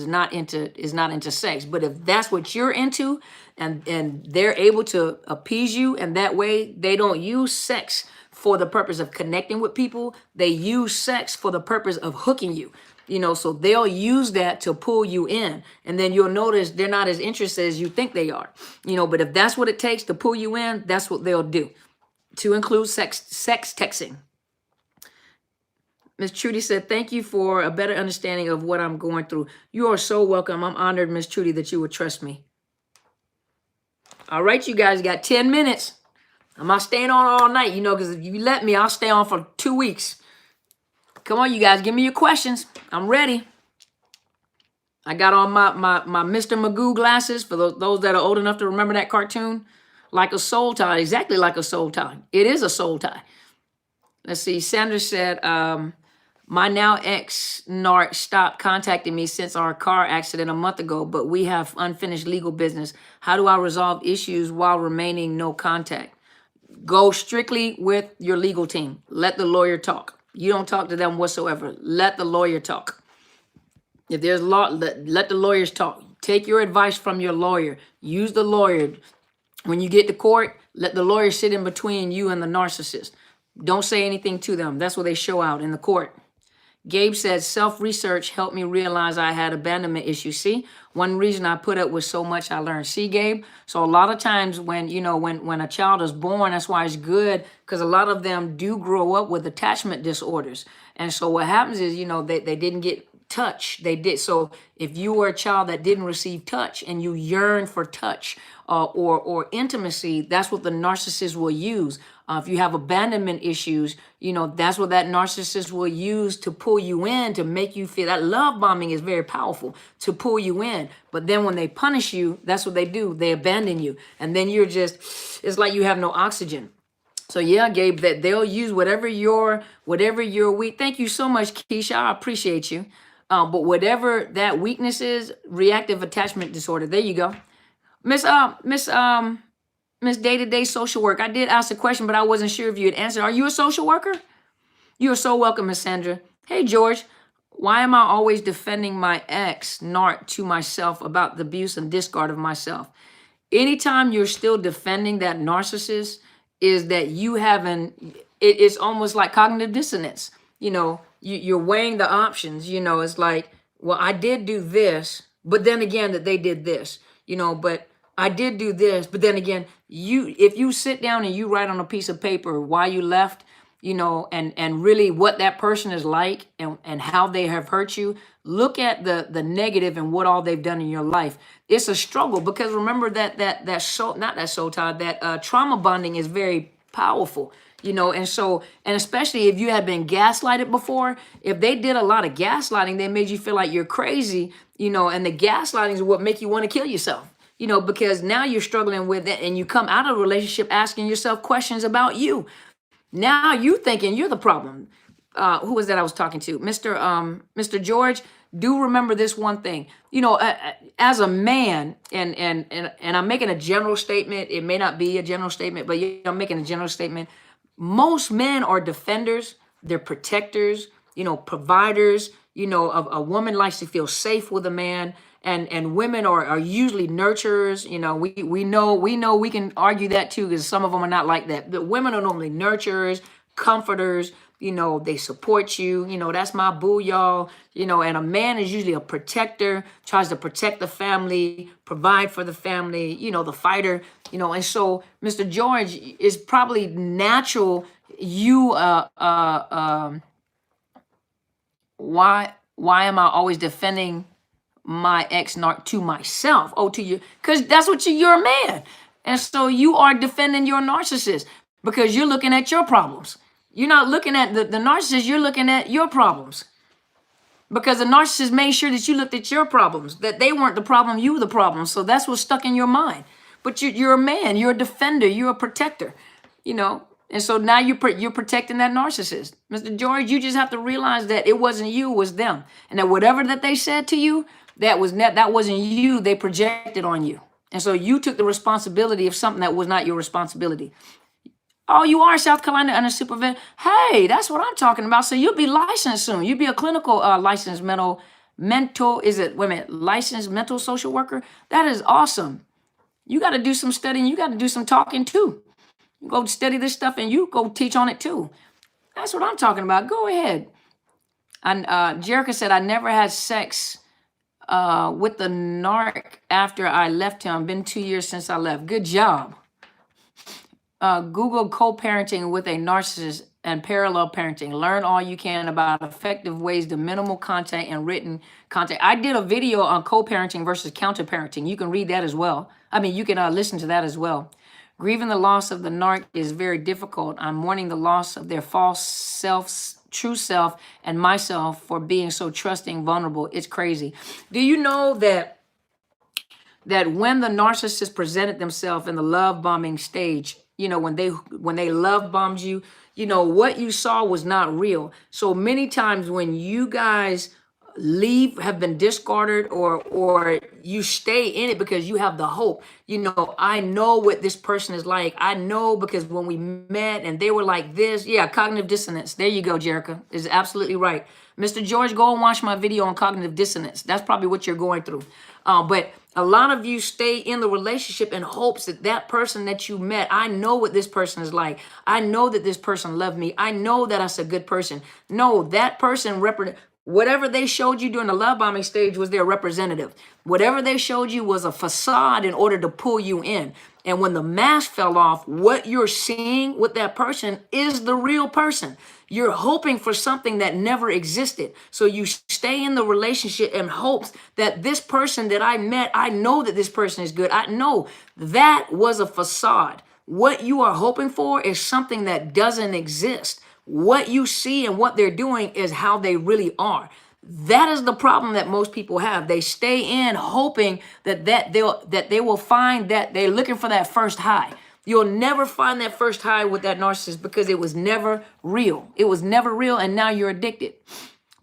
[SPEAKER 1] is not into sex. But if that's what you're into, and they're able to appease you, and that way they don't use sex for the purpose of connecting with people. They use sex for the purpose of hooking you. You know, so they'll use that to pull you in. And then you'll notice they're not as interested as you think they are. You know, but if that's what it takes to pull you in, that's what they'll do. To include sex texting. Miss Trudy said, thank you for a better understanding of what I'm going through. You are so welcome. I'm honored, Miss Trudy, that you would trust me. All right, you guys got 10 minutes. I'm not staying on all night, you know, because if you let me, I'll stay on for 2 weeks. Come on, you guys, give me your questions. I'm ready. I got on my Mr. Magoo glasses for those that are old enough to remember that cartoon. Like a soul tie, exactly like a soul tie. It is a soul tie. Let's see, Sandra said, my now ex-narc stopped contacting me since our car accident a month ago, but we have unfinished legal business. How do I resolve issues while remaining no contact? Go strictly with your legal team. Let the lawyer talk. You don't talk to them whatsoever. Let the lawyer talk. If there's law, let the lawyers talk. Take your advice from your lawyer. Use the lawyer. When you get to court, let the lawyer sit in between you and the narcissist. Don't say anything to them. That's what they show out in the court. Gabe said, self-research helped me realize I had abandonment issues. See, one reason I put up with so much I learned. See, Gabe? So a lot of times when, you know, when a child is born, that's why it's good, because a lot of them do grow up with attachment disorders. And so what happens is, you know, they didn't get touch. They did. So if you were a child that didn't receive touch and you yearn for touch or intimacy, that's what the narcissist will use. If you have abandonment issues, you know, that's what that narcissist will use to pull you in, to make you feel. That love bombing is very powerful to pull you in. But then when they punish you, that's what they do. They abandon you. And then you're just, it's like you have no oxygen. So yeah, Gabe, that they'll use whatever your weak. Thank you so much, Keisha. I appreciate you. But whatever that weakness is, reactive attachment disorder. There you go. Miss Day-to-Day Social Work. I did ask a question, but I wasn't sure if you had answered. Are you a social worker? You are so welcome, Miss Sandra. Hey, George. Why am I always defending my ex-narc to myself about the abuse and discard of myself? Anytime you're still defending that narcissist, is that you haven't, it's almost like cognitive dissonance. You know, you're weighing the options. You know, it's like, well, I did do this, but then again that they did this, you know, but I did do this, but then again, if you sit down and you write on a piece of paper why you left, you know, and really what that person is like and how they have hurt you, look at the negative and what all they've done in your life. It's a struggle because remember that trauma bonding is very powerful, you know, and especially if you had been gaslighted before, if they did a lot of gaslighting, they made you feel like you're crazy, you know, and the gaslighting is what make you want to kill yourself. You know, because now you're struggling with it and you come out of a relationship asking yourself questions about you. Now you thinking you're the problem. Who was that I was talking to? Mr. George, do remember this one thing. You know, as a man, and I'm making a general statement. It may not be a general statement, but I'm making a general statement. Most men are defenders. They're protectors, you know, providers. You know, a woman likes to feel safe with a man. And women are usually nurturers. You know, we know we can argue that too, because some of them are not like that. But women are normally nurturers, comforters, You know, they support you. You know, that's my boo, y'all. You know, and a man is usually a protector, tries to protect the family, provide for the family, you know, the fighter, you know. And so, Mr. George, is probably natural. You, why am I always defending my ex-narc to myself? Oh, to you, because that's what you're a man. And so you are defending your narcissist because you're looking at your problems. You're not looking at the narcissist, you're looking at your problems. Because the narcissist made sure that you looked at your problems, that they weren't the problem, you were the problem. So that's what's stuck in your mind. But you're a man, you're a defender, you're a protector, you know. And so now you're protecting that narcissist. Mr. George, you just have to realize that it wasn't you, it was them. And that whatever that they said to you, that wasn't you, they projected on you. And so you took the responsibility of something that was not your responsibility. Oh, you are South Carolina under supervision. Hey, that's what I'm talking about. So you'll be licensed soon. You'll be a clinical licensed licensed mental social worker. That is awesome. You got to do some studying. You got to do some talking too. You go study this stuff and you go teach on it too. That's what I'm talking about. Go ahead. And Jerica said, I never had sex with the narc after I left him. Been 2 years since I left. Good job. Google co-parenting with a narcissist and parallel parenting. Learn all you can about effective ways to minimal contact and written contact. I did a video on co-parenting versus counter-parenting. You can read that as well. I mean, you can listen to that as well. Grieving the loss of the narc is very difficult. I'm mourning the loss of their false self, true self, and myself for being so trusting, vulnerable. It's crazy. Do you know that when the narcissist presented themselves in the love bombing stage, you know, when they love bombed you, you know, what you saw was not real. So many times when you guys leave, have been discarded, or you stay in it because you have the hope, you know, I know what this person is like. I know because when we met and they were like this. Yeah, cognitive dissonance. There you go, Jerica. Is absolutely right. Mr. George, go and watch my video on cognitive dissonance. That's probably what you're going through. But a lot of you stay in the relationship in hopes that that person that you met, I know what this person is like. I know that this person loved me. I know that that's a good person. No, that person whatever they showed you during the love bombing stage was their representative. Whatever they showed you was a facade in order to pull you in. And when the mask fell off, what you're seeing with that person is the real person. You're hoping for something that never existed. So you stay in the relationship in hopes that this person that I met, I know that this person is good. I know that was a facade. What you are hoping for is something that doesn't exist. What you see and what they're doing is how they really are. That is the problem that most people have. They stay in hoping that they will find that they're looking for that first high. You'll never find that first high with that narcissist because it was never real. It was never real, and now you're addicted.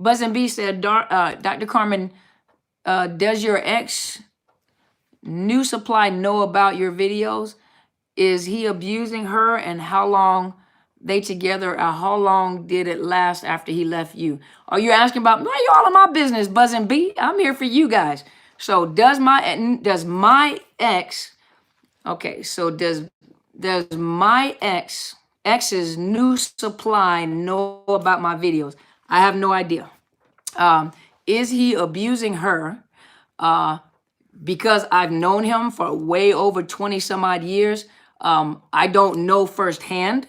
[SPEAKER 1] Buzz and B said, Dr. Carmen, does your ex New Supply know about your videos? Is he abusing her, and how long they together? How long did it last after he left you? Are you asking about, why you all in my business, Buzz and B? I'm here for you guys. So does my ex, okay, so does my ex's New Supply know about my videos? I have no idea. Is he abusing her? Because I've known him for way over 20 some odd years. I don't know firsthand,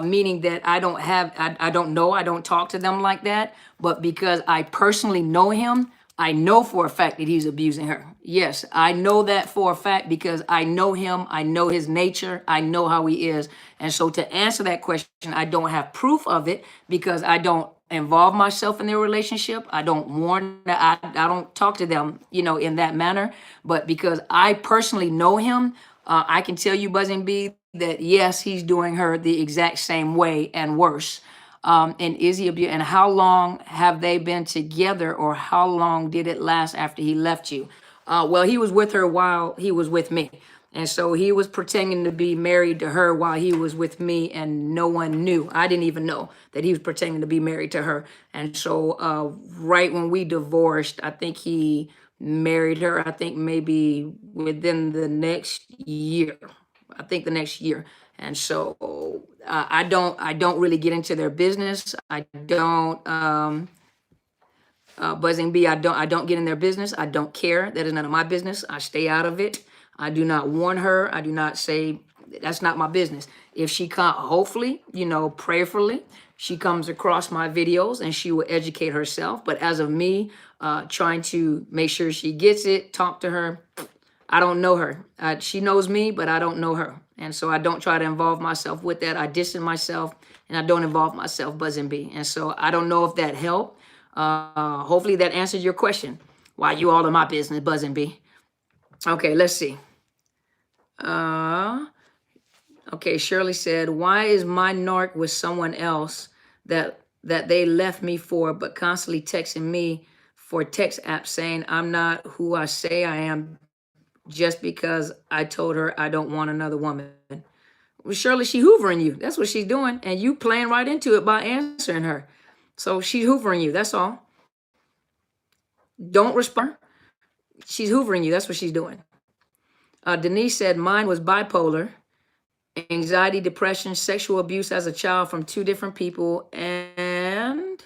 [SPEAKER 1] meaning that I don't know, I don't talk to them like that. But because I personally know him, I know for a fact that he's abusing her. Yes, I know that for a fact because I know him, I know his nature, I know how he is. And so to answer that question, I don't have proof of it because I don't involve myself in their relationship. I don't warn, I don't talk to them, you know, in that manner. But because I personally know him, I can tell you, Buzzing Bee, that yes, he's doing her the exact same way and worse. And is he abusing? And how long have they been together, or how long did it last after he left you? Well, he was with her while he was with me. And so he was pretending to be married to her while he was with me, and no one knew. I didn't even know that he was pretending to be married to her. And so right when we divorced, I think he married her, I think maybe within the next year. I think the next year. And so I don't really get into their business. I don't Buzzing Bee, I don't get in their business. I don't care. That is none of my business. I stay out of it. I do not warn her. I do not say, that's not my business. If she come, hopefully, prayerfully, she comes across my videos and she will educate herself. But as of me, trying to make sure she gets it, talk to her, I don't know her. She knows me, but I don't know her. And so I don't try to involve myself with that. I distance myself and I don't involve myself, Buzzing Bee. And so I don't know if that helped. Hopefully that answered your question. Why you all in my business, Buzzing Bee? Okay, let's see. Okay, Shirley said, why is my narc with someone else that they left me for, but constantly texting me for text apps saying I'm not who I say I am just because I told her I don't want another woman? Well, Shirley, she hoovering you. That's what she's doing. And you playing right into it by answering her. So she's hoovering you. That's all. Don't respond. She's hoovering you. That's what she's doing. Denise said mine was bipolar, anxiety, depression, sexual abuse as a child from 2 different people, and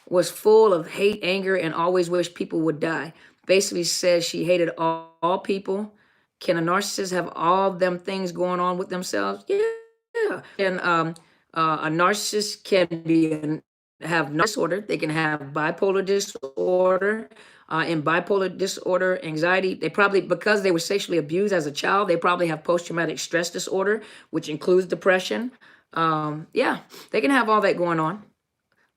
[SPEAKER 1] was full of hate, anger, and always wished people would die. Basically says she hated all people. Can a narcissist have all them things going on with themselves? Yeah. And a narcissist can have disorder. They can have bipolar disorder. In bipolar disorder, anxiety, they probably, because they were sexually abused as a child, they probably have post-traumatic stress disorder, which includes depression. Yeah, they can have all that going on.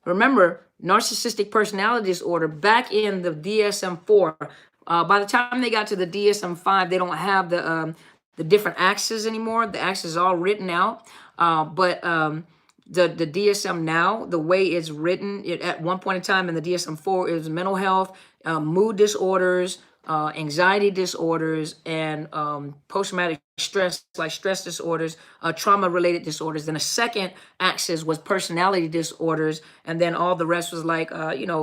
[SPEAKER 1] Remember, narcissistic personality disorder, back in the DSM-4, by the time they got to the DSM-5, they don't have the different axes anymore. The axes are all written out. But the DSM now, the way it's written, at one point in time in the DSM-4, is mental health, mood disorders, anxiety disorders, and post-traumatic stress, like stress disorders, trauma-related disorders. Then a second axis was personality disorders, and then all the rest was like,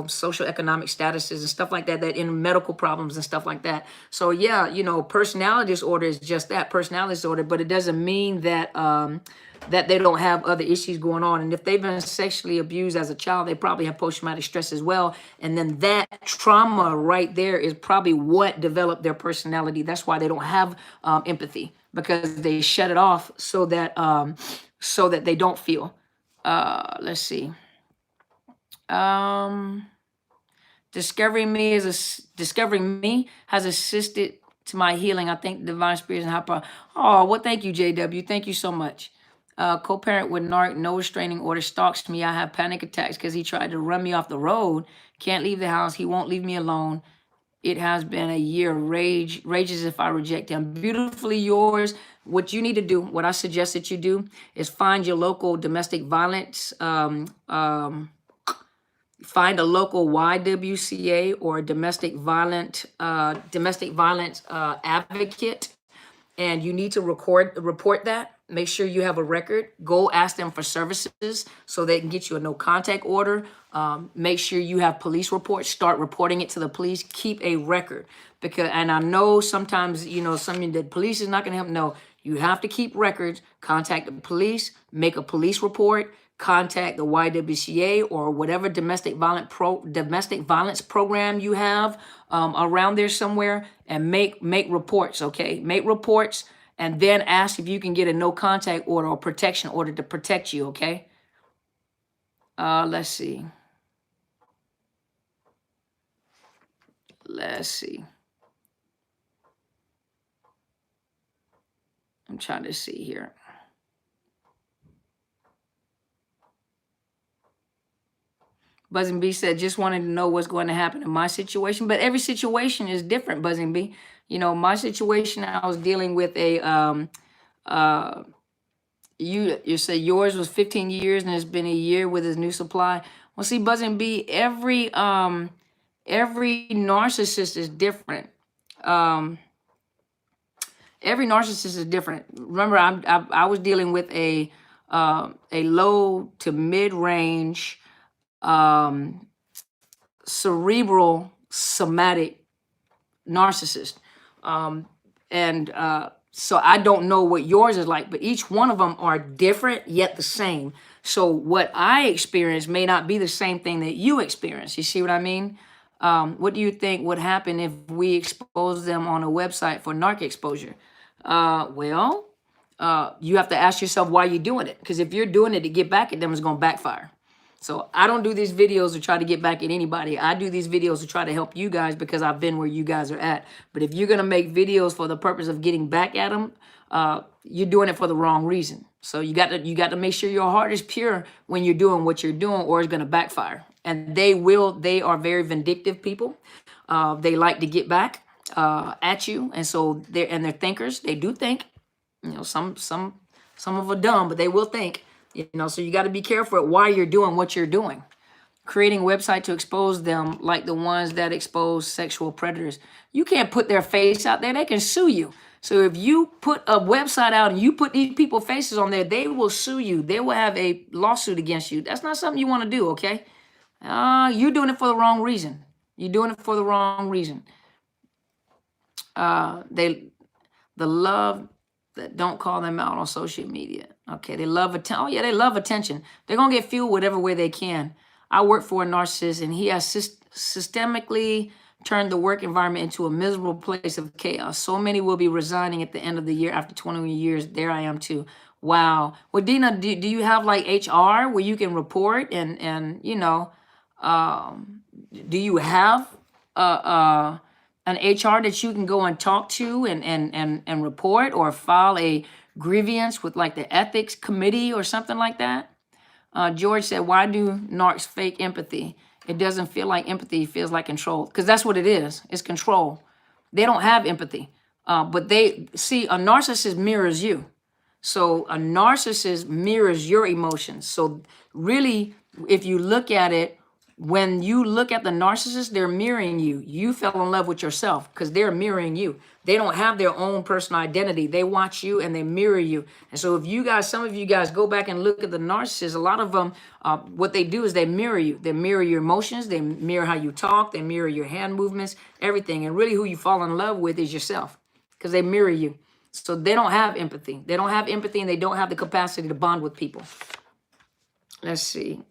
[SPEAKER 1] social economic statuses and stuff like that, that in medical problems and stuff like that. So yeah, personality disorder is just that, personality disorder, but it doesn't mean that that they don't have other issues going on. And if they've been sexually abused as a child, they probably have post-traumatic stress as well. And then that trauma right there is probably what developed their personality. That's why they don't have empathy, because they shut it off so that they don't feel. Let's see. Discovering me has assisted to my healing. I think divine spirits and hyper. Oh, well, thank you, JW. Thank you so much. Co-parent with narc, no restraining order, stalks me. I have panic attacks because he tried to run me off the road. Can't leave the house. He won't leave me alone. It has been a year. Rages if I reject him. Beautifully yours. What you need to do, what I suggest that you do, is find your local domestic violence. Find a local YWCA or domestic violence advocate, and you need to report that. Make sure you have a record. Go ask them for services so they can get you a no contact order. Make sure you have police reports. Start reporting it to the police. Keep a record, and I know sometimes the police is not going to help. No, you have to keep records. Contact the police. Make a police report. Contact the YWCA or whatever domestic violence program you have around there somewhere, and make reports. Okay, make reports, and then ask if you can get a no contact order or protection order to protect you. Okay. Let's see. I'm trying to see here. Buzzing Bee said, just wanted to know what's going to happen in my situation. But every situation is different, Buzzing Bee. My situation, I was dealing with a, you said yours was 15 years and it's been a year with his new supply. Well, see, Buzzing Bee, every narcissist is different. Every narcissist is different. Remember, I was dealing with a low to mid-range, cerebral somatic narcissist. And So I don't know what yours is like, but each one of them are different yet the same. So what I experience may not be the same thing that you experience. You see what I mean? What do you think would happen if we expose them on a website for narc exposure? Well, you have to ask yourself why you're doing it. Because if you're doing it to get back at them, it's going to backfire. So I don't do these videos to try to get back at anybody. I do these videos to try to help you guys because I've been where you guys are at. But if you're going to make videos for the purpose of getting back at them, you're doing it for the wrong reason. So you got to make sure your heart is pure when you're doing what you're doing, or it's going to backfire. And they are very vindictive people. They like to get back at you. And so they're thinkers. They do think. You know, some of them are dumb, but they will think. You know, so you got to be careful at why you're doing what you're doing. Creating a website to expose them like the ones that expose sexual predators. You can't put their face out there. They can sue you. So if you put a website out and you put these people's faces on there, they will sue you. They will have a lawsuit against you. That's not something you want to do, okay? You're doing it for the wrong reason. You're doing it for the wrong reason. The love that don't call them out on social media. Okay, they love attention. Oh yeah, they love attention. They're gonna get fueled whatever way they can. I work for a narcissist, and he has systemically turned the work environment into a miserable place of chaos. So many will be resigning at the end of the year after 20 years. There I am too. Wow. Well, Dina, do you have like HR where you can report and you know, do you have an HR that you can go and talk to and report, or file a grievance with like the ethics committee or something like that? George said, why do narcs fake empathy? It doesn't feel like empathy, it feels like control. Because that's what it is. It's control. They don't have empathy. But they see, a narcissist mirrors you. So a narcissist mirrors your emotions. So really, if you look at it, when you look at the narcissist, they're mirroring you. You fell in love with yourself because they're mirroring you. They don't have their own personal identity. They watch you and they mirror you. And so if you guys, some of you guys go back and look at the narcissist, a lot of them, what they do is they mirror you. They mirror your emotions. They mirror how you talk. They mirror your hand movements, everything. And really who you fall in love with is yourself because they mirror you. So they don't have empathy. They don't have empathy, and they don't have the capacity to bond with people. Let's see.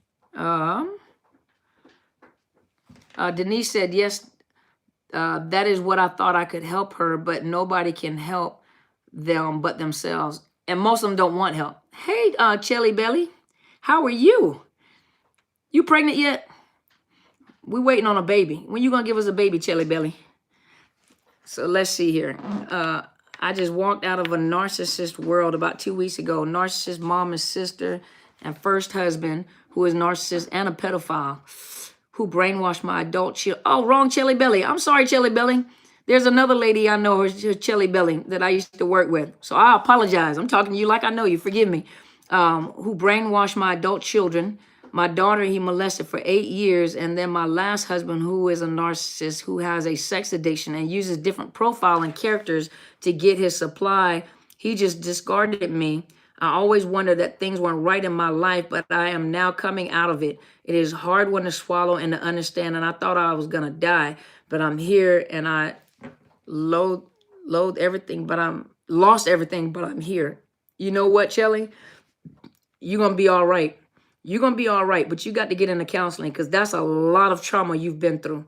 [SPEAKER 1] Denise said, yes, that is what I thought I could help her, but nobody can help them but themselves. And most of them don't want help. Hey, Chelly Belly, how are you? You pregnant yet? We're waiting on a baby. When you going to give us a baby, Chelly Belly? So let's see here. I just walked out of a narcissist world about 2 weeks ago. Narcissist mom and sister and first husband who is narcissist and a pedophile who brainwashed my adult children. Oh, wrong Chelly Belly. I'm sorry, Chelly Belly. There's another lady I know, her Chelly Belly, that I used to work with. So I apologize. I'm talking to you like I know you. Forgive me. Who brainwashed my adult children. My daughter, he molested for 8 years. And then my last husband, who is a narcissist, who has a sex addiction and uses different profile and characters to get his supply. He just discarded me. I always wondered that things weren't right in my life, but I am now coming out of it. It is hard one to swallow and to understand, and I thought I was going to die, but I'm here, and I loathe everything, but I'm lost everything, but I'm here. You know what, Chelly? You're going to be all right. You're going to be all right, but you got to get into counseling because that's a lot of trauma you've been through.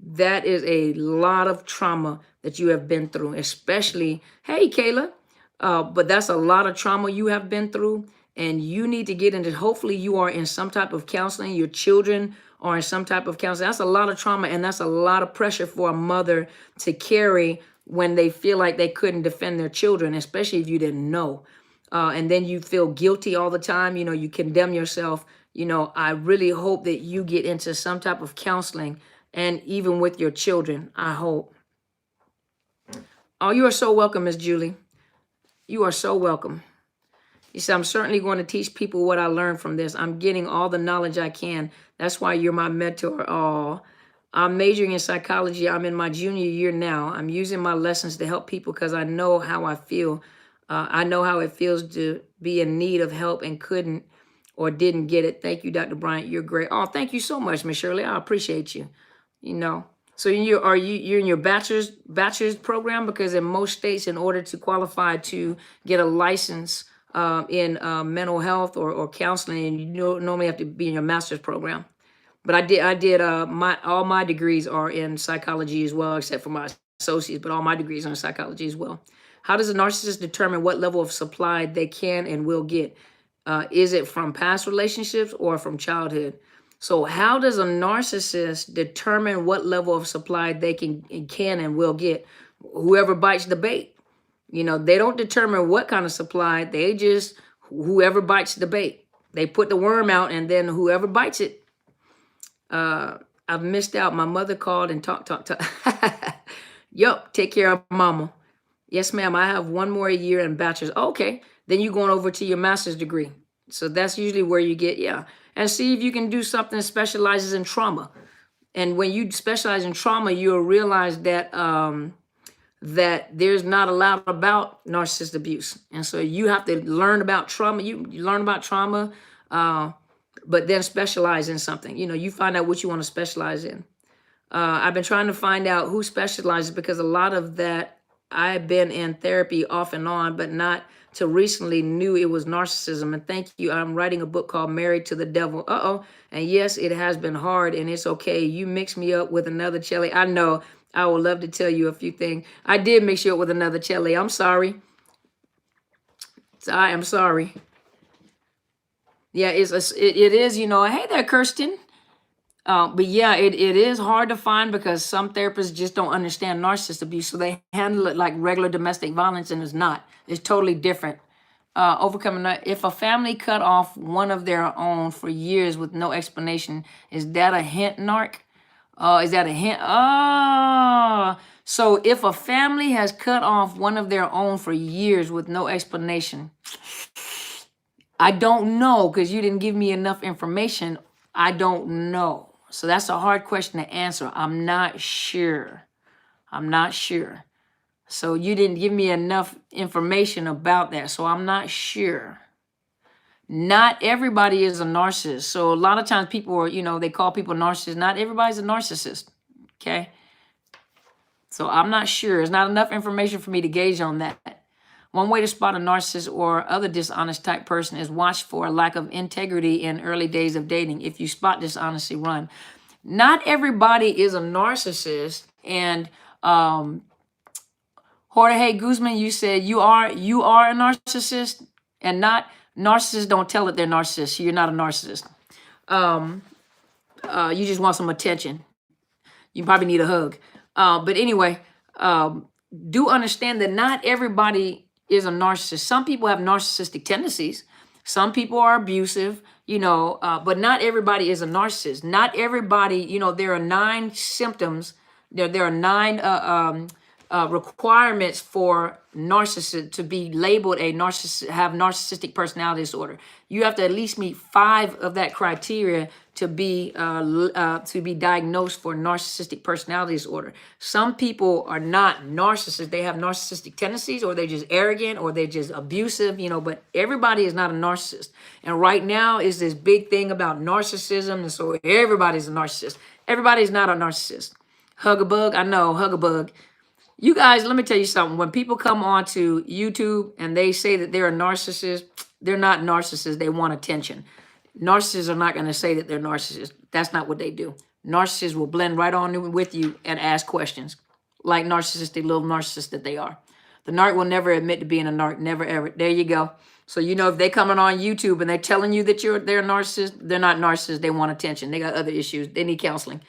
[SPEAKER 1] That is a lot of trauma that you have been through, especially, hey, Kayla, but that's a lot of trauma you have been through, and you need to get into, hopefully you are in some type of counseling. Your children are in some type of counseling. That's a lot of trauma, and that's a lot of pressure for a mother to carry when they feel like they couldn't defend their children, especially if you didn't know. And then you feel guilty all the time. You know, you condemn yourself. You know, I really hope that you get into some type of counseling, and even with your children, I hope. Oh, you are so welcome, Miss Julie. You are so welcome. You said, I'm certainly going to teach people what I learned from this. I'm getting all the knowledge I can. That's why you're my mentor. Oh, I'm majoring in psychology. I'm in my junior year now. I'm using my lessons to help people because I know how I feel. I know how it feels to be in need of help and couldn't or didn't get it. Thank you, Dr. Bryant. You're great. Oh, thank you so much, Miss Shirley. I appreciate you. You know, So you're in your bachelor's program? Because in most states, in order to qualify to get a license in mental health or counseling, you normally have to be in your master's program. But I did my all my degrees are in psychology as well, except for my associates, but all my degrees are in psychology as well. How does a narcissist determine what level of supply they can and will get? Is it from past relationships or from childhood? So how does a narcissist determine what level of supply they can and will get? Whoever bites the bait. They don't determine what kind of supply. They just, whoever bites the bait. They put the worm out, and then whoever bites it. I've missed out. My mother called and talk. Yup, take care of mama. Yes, ma'am. I have one more year in bachelor's. Okay. Then you're going over to your master's degree. So that's usually where you get, yeah. And see if you can do something that specializes in trauma. And when you specialize in trauma, you'll realize that that there's not a lot about narcissist abuse. And so you have to learn about trauma. You learn about trauma, but then specialize in something. You find out what you want to specialize in. I've been trying to find out who specializes, because a lot of that I've been in therapy off and on, but not till recently knew it was narcissism. And thank you. I'm writing a book called Married to the Devil. And yes, it has been hard, and it's okay. You mix me up with another Chelly. I know. I would love to tell you a few things. I did mix you up with another Chelly. I'm sorry. I am sorry. Yeah, it is, hey there, Kirsten. But yeah, it is hard to find, because some therapists just don't understand narcissist abuse. So they handle it like regular domestic violence, and it's not. It's totally different. Overcoming that. If a family cut off one of their own for years with no explanation, is that a hint, narc? Is that a hint? So if a family has cut off one of their own for years with no explanation, I don't know, because you didn't give me enough information. I don't know. So that's a hard question to answer. I'm not sure. So you didn't give me enough information about that. So I'm not sure. Not everybody is a narcissist. So a lot of times people are, they call people narcissists. Not everybody's a narcissist. Okay. So I'm not sure. There's not enough information for me to gauge on that. One way to spot a narcissist or other dishonest type person is watch for a lack of integrity in early days of dating. If you spot dishonesty, run. Not everybody is a narcissist. And Jorge Guzman, you said you are a narcissist, and not narcissists don't tell it they're narcissists. You're not a narcissist. You just want some attention. You probably need a hug. But anyway, do understand that not everybody is a narcissist. Some people have narcissistic tendencies. Some people are abusive, but not everybody is a narcissist. Not everybody, there are 9 symptoms. There are 9 requirements for narcissist to be labeled a narcissist, have narcissistic personality disorder. You have to at least meet 5 of that criteria to be diagnosed for narcissistic personality disorder. Some people are not narcissists. They have narcissistic tendencies, or they're just arrogant, or they're just abusive, but everybody is not a narcissist. And right now is this big thing about narcissism. And so everybody's a narcissist. Everybody's not a narcissist. Hug-a-bug, I know, hug-a-bug. You guys, let me tell you something. When people come onto YouTube and they say that they're a narcissist, they're not narcissists. They want attention. Narcissists are not going to say that they're narcissists. That's not what they do. Narcissists will blend right on with you and ask questions, like narcissistic little narcissists that they are. The narc will never admit to being a narc. Never, ever. There you go. So, if they coming on YouTube and they're telling you that they're a narcissist, they're not narcissists. They want attention. They got other issues. They need counseling.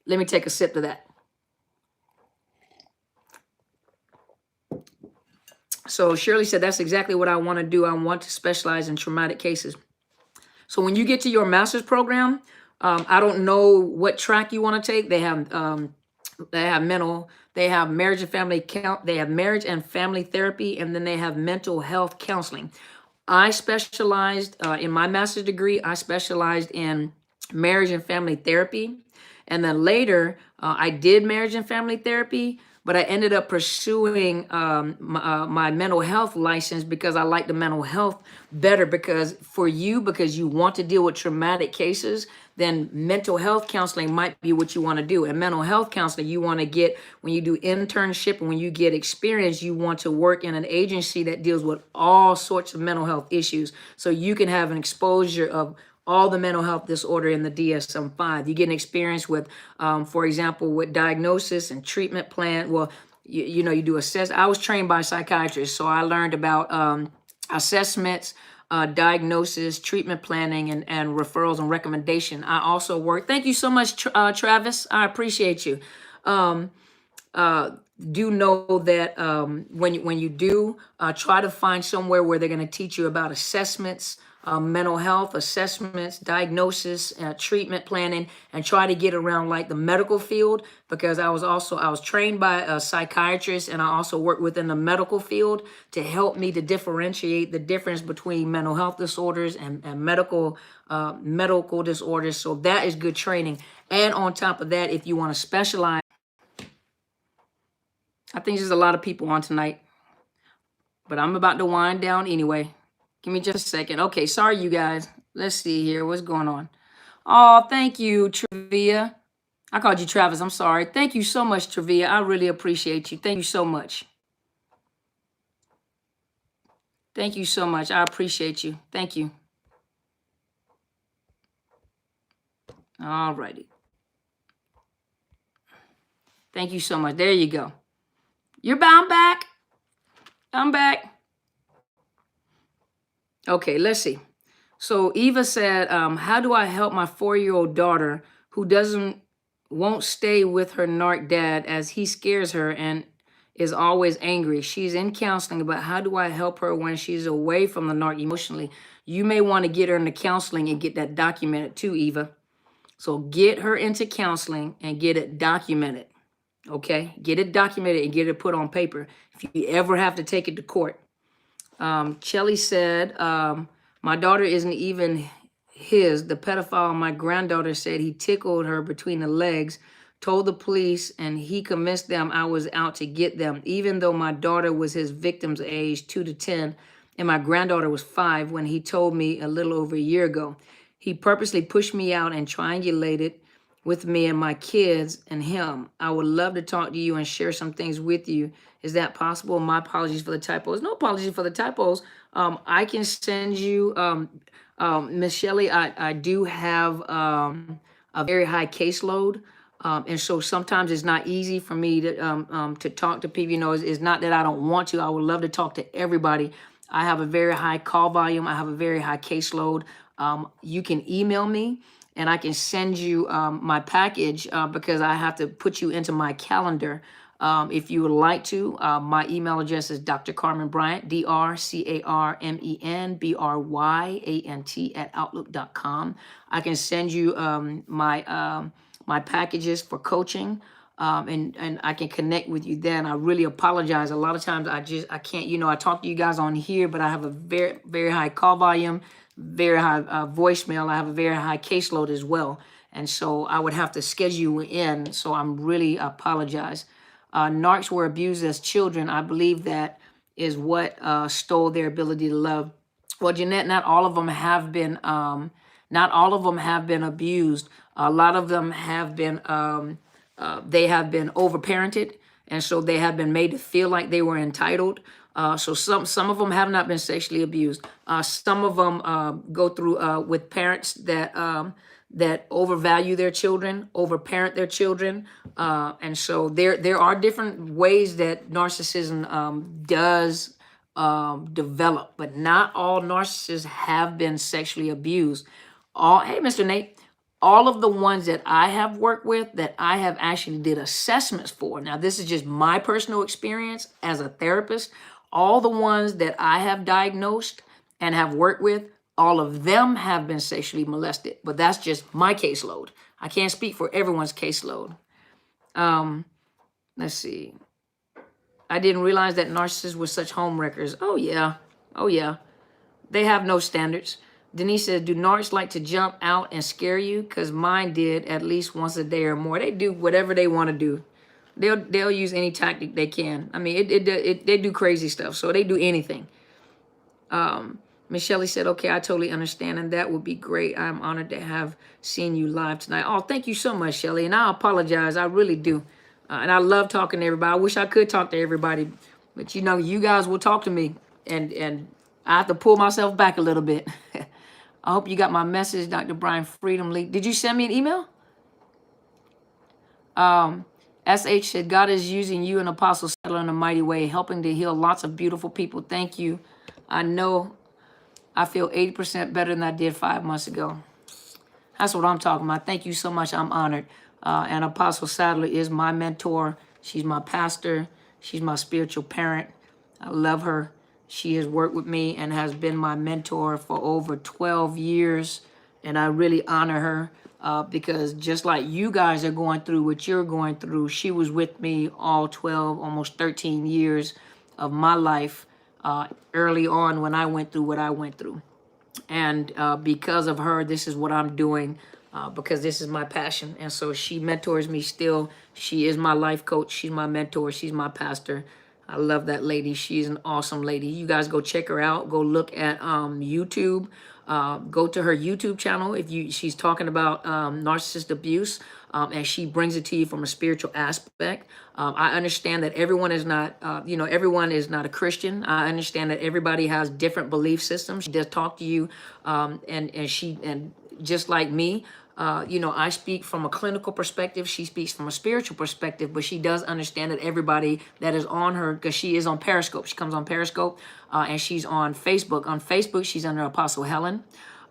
[SPEAKER 1] Let me take a sip of that. So Shirley said, that's exactly what I want to do. I want to specialize in traumatic cases. So when you get to your master's program, I don't know what track you want to take. They have marriage and family they have marriage and family therapy, and then they have mental health counseling. I specialized in my master's degree. I specialized in marriage and family therapy, and then later I did marriage and family therapy. but I ended up pursuing my mental health license because I like the mental health better, because because you want to deal with traumatic cases, then mental health counseling might be what you want to do. And mental health counseling, you want to get, when you do internship and when you get experience, you want to work in an agency that deals with all sorts of mental health issues. So you can have an exposure of all the mental health disorder in the DSM-5. You get an experience with, for example, with diagnosis and treatment plan. Well, you do assess. I was trained by psychiatrists, so I learned about assessments, diagnosis, treatment planning, and referrals and recommendation. I also work. Thank you so much, Travis. I appreciate you. Do know that when you do try to find somewhere where they're going to teach you about assessments, mental health assessments, diagnosis, treatment planning, and try to get around like the medical field, because I was trained by a psychiatrist, and I also work within the medical field to help me to differentiate the difference between mental health disorders and medical disorders. So that is good training. And on top of that, if you want to specialize, I think there's a lot of people on tonight, but I'm about to wind down anyway. Give me just a second. Okay, sorry, you guys. Let's see here. What's going on? Oh, thank you, Travia. I called you Travis. I'm sorry. Thank you so much, Travia. I really appreciate you. Thank you so much. Thank you so much. I appreciate you. Thank you. All righty. Thank you so much. There you go. You're bound back. I'm back. Okay, let's see. So Eva said, how do I help my 4-year-old daughter who won't stay with her narc dad as he scares her and is always angry? She's in counseling, but how do I help her when she's away from the narc emotionally? You may want to get her into counseling and get that documented too, Eva. So get her into counseling and get it documented. Okay, get it documented and get it put on paper if you ever have to take it to court. Chelly said, my daughter isn't even the pedophile. My granddaughter said he tickled her between the legs, told the police, and he convinced them I was out to get them, even though my daughter was his victim's age, 2 to 10, and my granddaughter was 5 when he told me a little over a year ago. He purposely pushed me out and triangulated with me and my kids and him. I would love to talk to you and share some things with you. Is that possible? My apologies for the typos. No apologies for the typos. I can send you, Miss Shelley, I do have a very high caseload. And so sometimes it's not easy for me to talk to people. You know, it's not that I don't want to. I would love to talk to everybody. I have a very high call volume. I have a very high caseload. You can email me and I can send you my package because I have to put you into my calendar. If you would like to, my email address is Dr. Carmen Bryant, drcarmenbryant@outlook.com. I can send you my packages for coaching, and I can connect with you then. I really apologize. A lot of times I can't, I talk to you guys on here, but I have a very, very high call volume, very high voicemail. I have a very high caseload as well. And so I would have to schedule in. So I'm really apologize. Narcs were abused as children. I believe that is what stole their ability to love. Well, Jeanette, not all of them have been abused. A lot of them have been, they have been overparented. And so they have been made to feel like they were entitled. So some of them have not been sexually abused. Some of them go through with parents that overvalue their children, overparent their children. And so there are different ways that narcissism does develop, but not all narcissists have been sexually abused. Hey, Mr. Nate, all of the ones that I have worked with that I have actually did assessments for. Now, this is just my personal experience as a therapist. All the ones that I have diagnosed and have worked with, all of them have been sexually molested, but that's just my caseload. I can't speak for everyone's caseload. Let's see. I didn't realize that narcissists were such homewreckers. Oh, yeah. Oh, yeah. They have no standards. Denise says, do narcs like to jump out and scare you? Because mine did at least once a day or more. They do whatever they want to do. They'll use any tactic they can. I mean, they do crazy stuff, so they do anything. Miss Shelley said, okay, I totally understand, and that would be great. I'm honored to have seen you live tonight. Oh, thank you so much, Shelley, and I apologize. I really do. And I love talking to everybody. I wish I could talk to everybody, but you know, you guys will talk to me, and I have to pull myself back a little bit. I hope you got my message, Dr. Brian Freedom Lee. Did you send me an email? SH said, God is using you and Apostle Sadler in a mighty way, helping to heal lots of beautiful people. Thank you. I know I feel 80% better than I did 5 months ago. That's what I'm talking about. Thank you so much. I'm honored. And Apostle Sadler is my mentor. She's my pastor. She's my spiritual parent. I love her. She has worked with me and has been my mentor for over 12 years. And I really honor her because just like you guys are going through what you're going through, she was with me all 12, almost 13 years of my life early on when I went through what I went through. And because of her, this is what I'm doing because this is my passion. And so she mentors me still. She is my life coach. She's my mentor. She's my pastor. I love that lady. She's an awesome lady. You guys go check her out. Go look at YouTube. Go to her YouTube channel. She's talking about narcissist abuse, and she brings it to you from a spiritual aspect. I understand that everyone is not, everyone is not a Christian. I understand that everybody has different belief systems. She does talk to you, and just like me. I speak from a clinical perspective. She speaks from a spiritual perspective, but she does understand that everybody that is on her, because she is on Periscope. She comes on Periscope, and she's on Facebook. On Facebook, she's under Apostle Helen.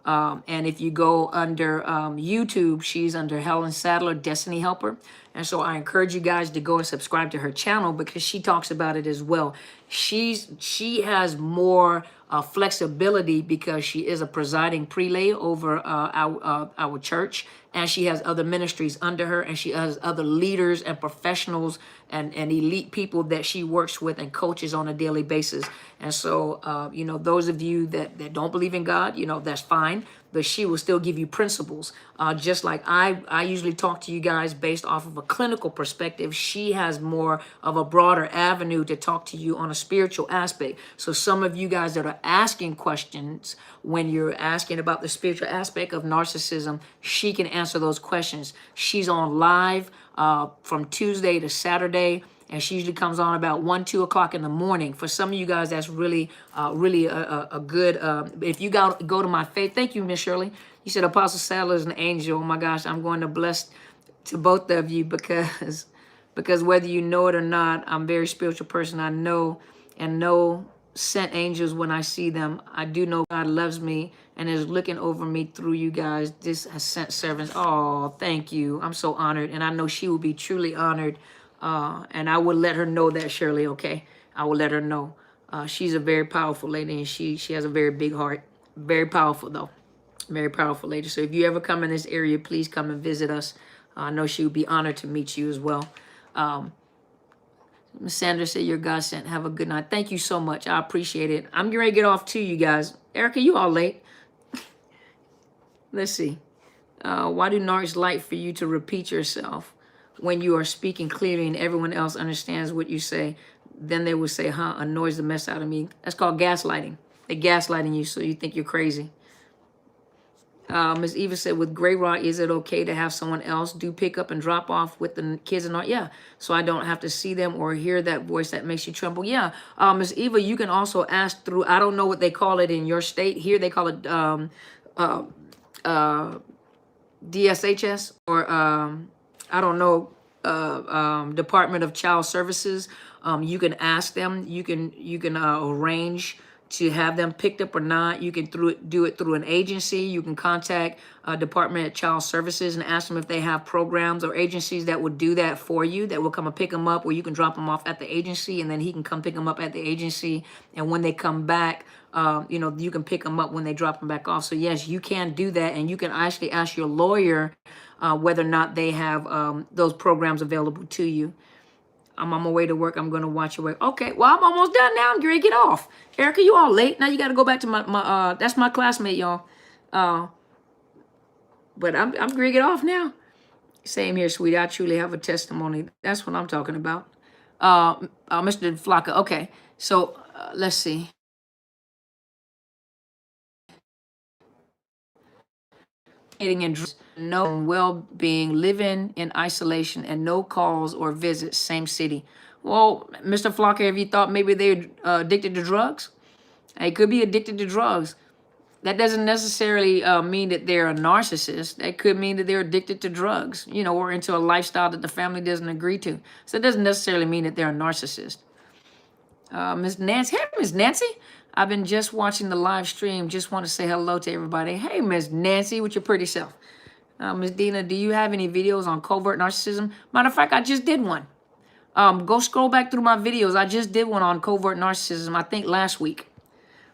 [SPEAKER 1] And if you go under YouTube, she's under Helen Sadler, Destiny Helper. And so I encourage you guys to go and subscribe to her channel because she talks about it as well. She has more flexibility because she is a presiding prelate over our church, and she has other ministries under her, and she has other leaders and professionals and elite people that she works with and coaches on a daily basis. And so, those of you that don't believe in God, that's fine, but she will still give you principles. Just like I usually talk to you guys based off of a clinical perspective, she has more of a broader avenue to talk to you on a spiritual aspect. So some of you guys that are asking questions, when you're asking about the spiritual aspect of narcissism, she can answer those questions. She's on live from Tuesday to Saturday, and she usually comes on about 1, 2 o'clock in the morning. For some of you guys, that's really a good, if you go to my faith, thank you, Miss Shirley. You said Apostle Sadler is an angel. Oh my gosh, I'm going to bless to both of you because whether you know it or not, I'm a very spiritual person. I know sent angels when I see them. I do know God loves me and is looking over me through you guys. This has sent servants. Oh, thank you. I'm so honored. And I know she will be truly honored. And I will let her know that, Shirley, okay? I will let her know. She's a very powerful lady, and she has a very big heart. Very powerful, though. Very powerful lady. So if you ever come in this area, please come and visit us. I know she would be honored to meet you as well. Ms. Sanders said, you're God sent. Have a good night. Thank you so much. I appreciate it. I'm going to get off to you guys. Erica, you all late. Let's see. Why do narcs like for you to repeat yourself when you are speaking clearly and everyone else understands what you say? Then they will say, annoys the mess out of me. That's called gaslighting. They're gaslighting you so you think you're crazy. Ms. Eva said, with Grey Rock, is it okay to have someone else do pick up and drop off with the kids and all? Yeah, so I don't have to see them or hear that voice that makes you tremble. Yeah, Ms. Eva, you can also ask through, I don't know what they call it in your state. Here they call it DSHS or I don't know, Department of Child Services. You can ask them. You can arrange to have them picked up or not. You can do it through an agency. You can contact Department of Child Services and ask them if they have programs or agencies that would do that for you, that will come and pick them up, or you can drop them off at the agency and then he can come pick them up at the agency. And when they come back, you can pick them up when they drop them back off. So yes, you can do that. And you can actually ask your lawyer whether or not they have those programs available to you. I'm on my way to work. I'm going to watch your work. Okay, well, I'm almost done now. I'm ready to get off. Erica, you all late. Now you got to go back to my that's my classmate, y'all. But I'm ready to get off now. Same here, sweetie. I truly have a testimony. That's what I'm talking about. Mr. Flocka. Okay. So let's see. And no well-being, living in isolation, and no calls or visits, same city. Well, Mr. Flocker, have you thought maybe they're addicted to drugs? They could be addicted to drugs. That doesn't necessarily mean that they're a narcissist. That could mean that they're addicted to drugs, or into a lifestyle that the family doesn't agree to. So it doesn't necessarily mean that they're a narcissist. Miss Nancy, hey, Miss Nancy. I've been just watching the live stream. Just want to say hello to everybody. Hey, Miss Nancy, with your pretty self. Miss Dina, do you have any videos on covert narcissism? Matter of fact, I just did one. Go scroll back through my videos. I just did one on covert narcissism, I think last week.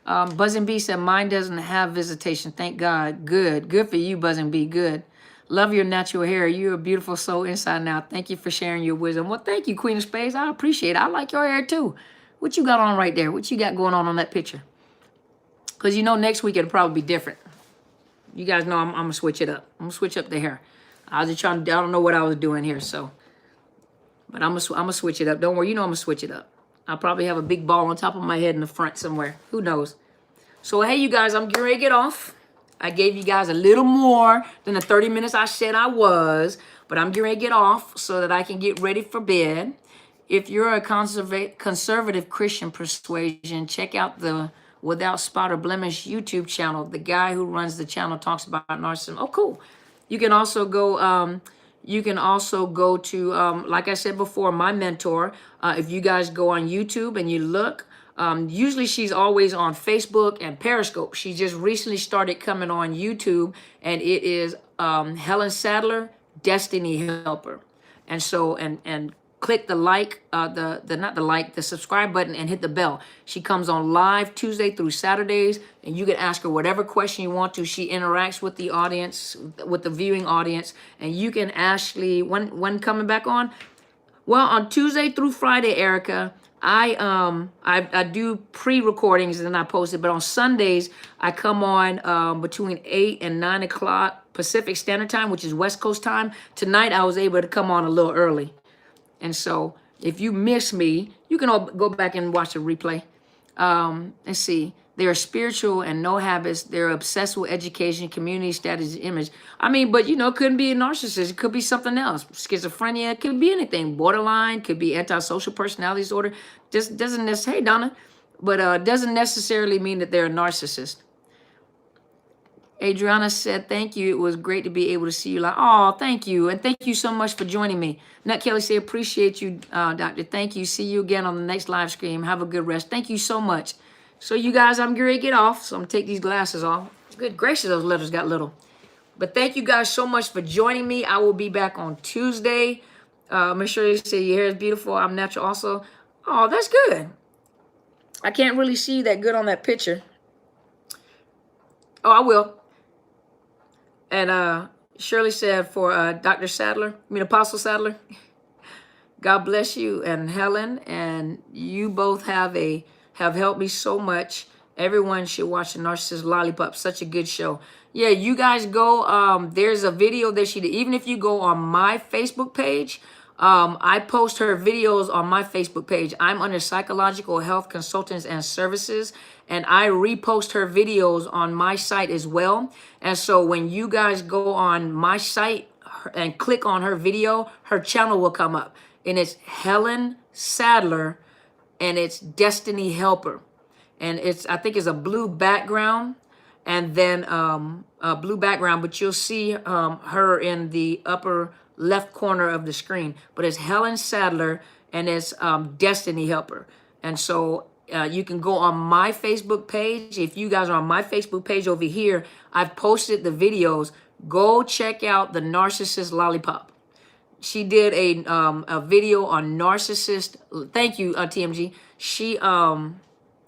[SPEAKER 1] Buzzing Bee said, mine doesn't have visitation. Thank God. Good. Good for you, Buzzing Bee. Good. Love your natural hair. You're a beautiful soul inside and out. Thank you for sharing your wisdom. Well, thank you, Queen of Spades. I appreciate it. I like your hair, too. What you got on right there? What you got going on that picture? Because next week it'll probably be different. You guys know I'm going to switch it up. I'm going to switch up the hair. I was just trying to, I don't know what I was doing here, so. But I'm going to switch it up. Don't worry, I'm going to switch it up. I'll probably have a big ball on top of my head in the front somewhere. Who knows? So, hey, you guys, I'm getting ready to get off. I gave you guys a little more than the 30 minutes I said I was. But I'm getting ready to get off so that I can get ready for bed. If you're a conservative Christian persuasion, check out the Without Spot or Blemish YouTube channel. The guy who runs the channel talks about narcissism. Oh, cool. You can also go to, like I said before, my mentor. If you guys go on YouTube and you look, usually she's always on Facebook and Periscope. She just recently started coming on YouTube, and it is Helen Sadler, Destiny Helper. And so, and click the the subscribe button and hit the bell. She comes on live Tuesday through Saturdays, and you can ask her whatever question you want to. She interacts with the audience, with the viewing audience, and you can actually, when coming back on? Well, on Tuesday through Friday, Erica, I do pre-recordings and then I post it, but on Sundays, I come on between 8 and 9 o'clock Pacific Standard Time, which is West Coast time. Tonight, I was able to come on a little early. And so if you miss me, you can all go back and watch the replay. Let's see. They are spiritual and no habits. They're obsessed with education, community status, image. I mean, but it couldn't be a narcissist. It could be something else. Schizophrenia, it could be anything. Borderline, could be antisocial personality disorder. Just doesn't necessarily, hey, Donna, but doesn't necessarily mean that they're a narcissist. Adriana said, thank you. It was great to be able to see you. Oh, thank you. And thank you so much for joining me. Nut Kelly said, appreciate you, Doctor. Thank you. See you again on the next live stream. Have a good rest. Thank you so much. So you guys, I'm going to get off. So I'm going to take these glasses off. Good gracious, those letters got little. But thank you guys so much for joining me. I will be back on Tuesday. Make sure you say your hair is beautiful. I'm natural also. Oh, that's good. I can't really see that good on that picture. Oh, I will. And Shirley said for Dr. Sadler, Apostle Sadler, God bless you and Helen, and you both have helped me so much. Everyone should watch the Narcissist Lollipop. Such a good show. Yeah, you guys go. There's a video that she did. Even if you go on my Facebook page, I post her videos on my Facebook page. I'm under Psychological Health Consultants and Services, and I repost her videos on my site as well. And so when you guys go on my site and click on her video, her channel will come up. And it's Helen Sadler, and it's Destiny Helper. And I think it's a blue background, and then a blue background, but you'll see her in the upper left corner of the screen. But it's Helen Sadler, and it's Destiny Helper. And so you can go on my Facebook page. If you guys are on my Facebook page over here, I've posted the videos. Go check out the Narcissist Lollipop. She did a video on Narcissist. Thank you, TMG.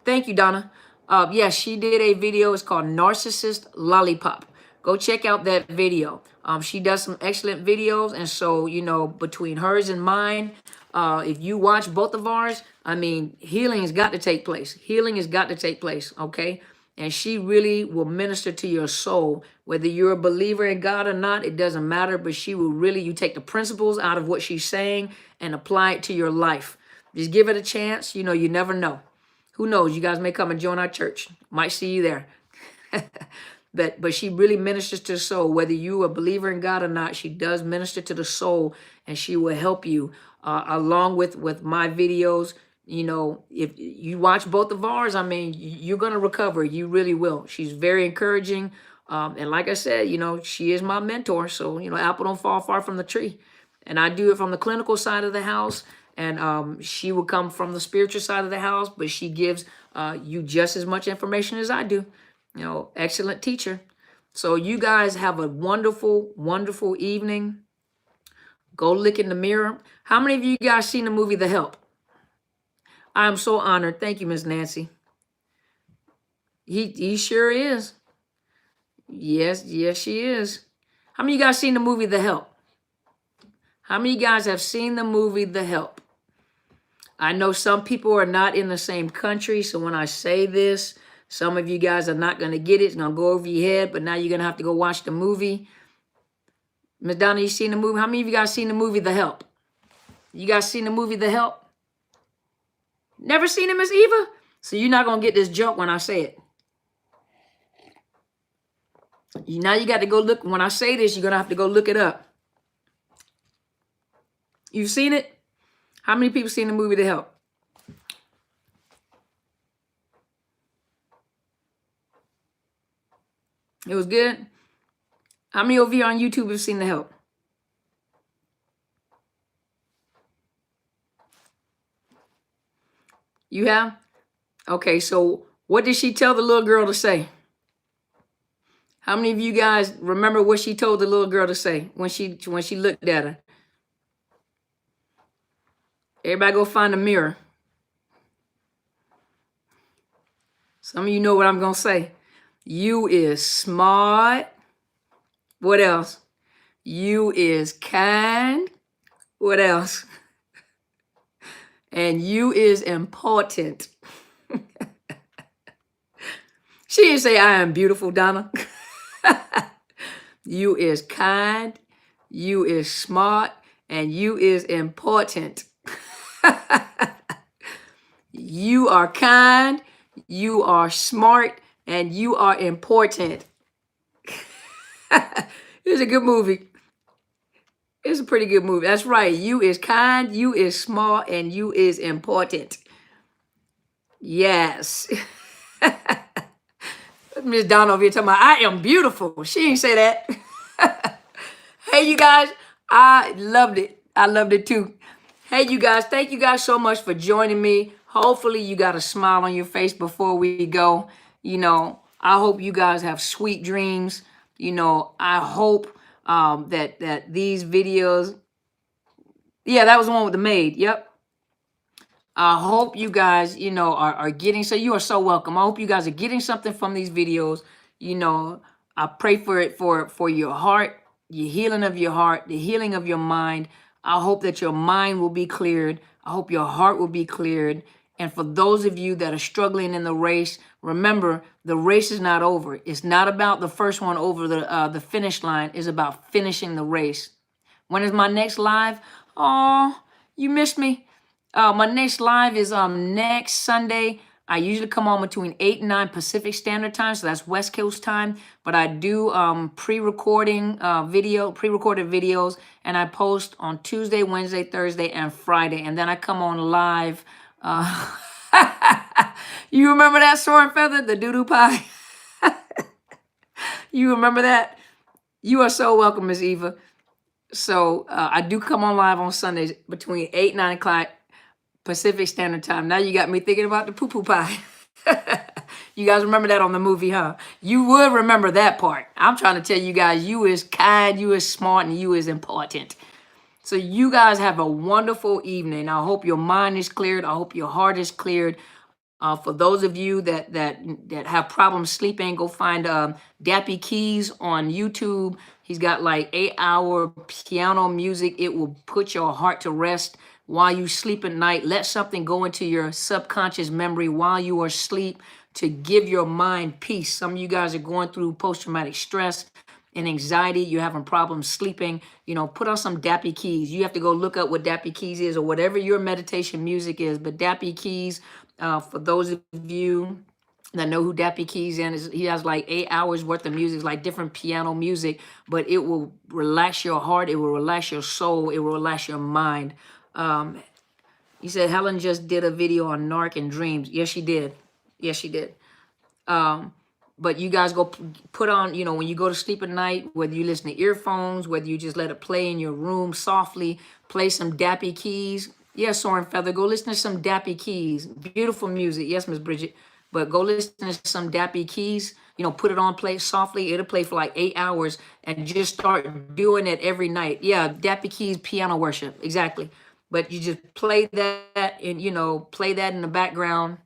[SPEAKER 1] Thank you, Donna. Yeah, she did a video. It's called Narcissist Lollipop. Go check out that video. She does some excellent videos. And so, between hers and mine, if you watch both of ours, I mean, healing has got to take place. Healing has got to take place, okay? and she really will minister to your soul. Whether you're a believer in God or not, it doesn't matter, but she will really, you take the principles out of what she's saying and apply it to your life. Just give it a chance. You know, you never know. Who knows? You guys may come and join our church. Might see you there. But she really ministers to the soul. Whether you are a believer in God or not, she does minister to the soul, and she will help you along with my videos. You know, if you watch both of ours, I mean, you're going to recover. You really will. She's very encouraging. And like I said, you know, she is my mentor. So, you know, apple don't fall far from the tree. And I do it from the clinical side of the house. And she will come from the spiritual side of the house. But she gives you just as much information as I do. You know, excellent teacher. So you guys have a wonderful, wonderful evening. Go look in the mirror. How many of you guys seen the movie The Help? I'm so honored. Thank you, Miss Nancy. He sure is. Yes, she is. How many of you guys seen the movie The Help? How many of you guys have seen the movie The Help? I know some people are not in the same country, so when I say this, some of you guys are not going to get it. It's going to go over your head, but now you're going to have to go watch the movie. Ms. Donna, you seen the movie? How many of you guys seen the movie The Help? You guys seen the movie The Help? Never seen it, Miss Eva? So you're not going to get this joke when I say it. Now you got to go look. When I say this, you're going to have to go look it up. You've seen it? How many people seen the movie The Help? It was good? How many of you on YouTube have seen The Help? You have? Okay, so what did she tell the little girl to say? How many of you guys remember what she told the little girl to say when she looked at her? Everybody go find a mirror. Some of you know what I'm going to say. You is smart. What else? You is kind. What else? And you is important. She didn't say I am beautiful, Donna. You is kind. You is smart. And you is important. You are kind. You are smart. And you are important. It's a good movie. It's a pretty good movie. That's right. You is kind, you is smart, and you is important. Yes. Miss Donna over here talking about, I am beautiful. She ain't say that. Hey, you guys. I loved it. I loved it too. Hey, you guys. Thank you guys so much for joining me. Hopefully, you got a smile on your face before we go. You know, I hope you guys have sweet dreams. You know, I hope that these videos, yeah, that was the one with the maid. Yep. I hope you guys, you know, are getting, so you are so welcome. I hope you guys are getting something from these videos. You know, I pray for it for your heart, your healing of your heart, the healing of your mind. I hope that your mind will be cleared. I hope your heart will be cleared. And for those of you that are struggling in the race, remember, the race is not over. It's not about the first one over the finish line. It's about finishing the race. When is my next live? Oh, you missed me. My next live is next Sunday. I usually come on between 8 and 9 Pacific Standard Time, so that's West Coast time. But I do pre-recorded videos, and I post on Tuesday, Wednesday, Thursday, and Friday. And then I come on live. You remember that Soar and Feather, the doo-doo pie? You remember that? You are so welcome, Miss Eva. So I do come on live on Sundays between 8 and 9 o'clock Pacific Standard Time. Now you got me thinking about the poo-poo pie. You guys remember that on the movie, huh? You would remember that part. I'm trying to tell you guys, you is kind, you is smart, and you is important. So you guys have a wonderful evening. I hope your mind is cleared. I hope your heart is cleared. For those of you that have problems sleeping, go find Dappy Keys on YouTube. He's got like 8-hour piano music. It will put your heart to rest while you sleep at night. Let something go into your subconscious memory while you are asleep to give your mind peace. Some of you guys are going through post-traumatic stress and anxiety. You're having problems sleeping. You know, put on some Dappy Keys. You have to go look up what Dappy Keys is or whatever your meditation music is. But Dappy Keys, for those of you that know who Dappy Keys is, he has like 8 hours worth of music, like different piano music, but it will relax your heart. It will relax your soul. It will relax your mind. He said Helen just did a video on narc and dreams. Yes, she did. Yes, she did. But you guys go put on, you know, when you go to sleep at night, whether you listen to earphones, whether you just let it play in your room softly, play some Dappy Keys. Yes, Soren Feather, go listen to some Dappy Keys. Beautiful music. Yes, Miss Bridget. But go listen to some Dappy Keys. You know, put it on, play softly. It'll play for like 8 hours and just start doing it every night. Yeah, Dappy Keys, piano worship. Exactly. But you just play that and, you know, play that in the background.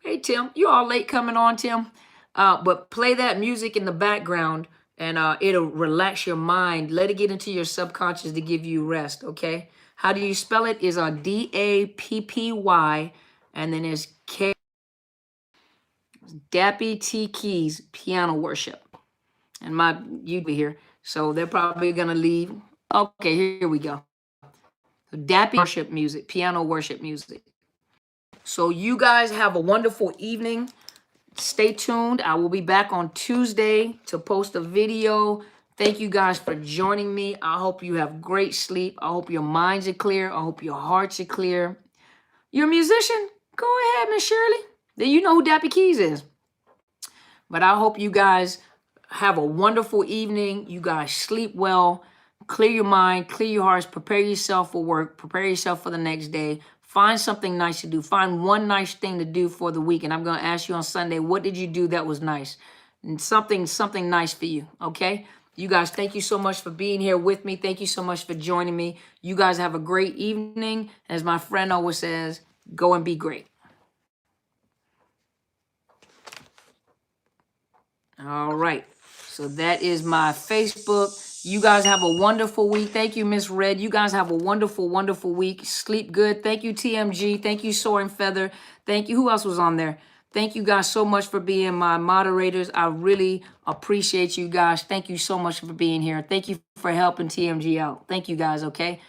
[SPEAKER 1] Hey, Tim, you all late coming on, Tim. But play that music in the background and it'll relax your mind. Let it get into your subconscious to give you rest, okay? How do you spell it? Is Dappy, and then it's K. Dappy T Keys, piano worship. And you'd be here. So they're probably going to leave. Okay, here we go. Dappy worship music, piano worship music. So you guys have a wonderful evening. Stay tuned. I will be back on Tuesday to post a video. Thank you guys for joining me. I hope you have great sleep. I hope your minds are clear. I hope your hearts are clear. You're a musician? Go ahead, Miss Shirley. Then you know who Dappy Keys is. But I hope you guys have a wonderful evening. You guys sleep well. Clear your mind, clear your hearts, prepare yourself for work, prepare yourself for the next day. Find something nice to do. Find one nice thing to do for the week. And I'm going to ask you on Sunday, what did you do that was nice? And something nice for you, okay? You guys, thank you so much for being here with me. Thank you so much for joining me. You guys have a great evening. As my friend always says, go and be great. All right. So that is my Facebook. You guys have a wonderful week. Thank you, Miss Red. You guys have a wonderful, wonderful week. Sleep good. Thank you, TMG. Thank you, Soaring Feather. Thank you. Who else was on there? Thank you guys so much for being my moderators. I really appreciate you guys. Thank you so much for being here. Thank you for helping TMG out. Thank you guys, okay?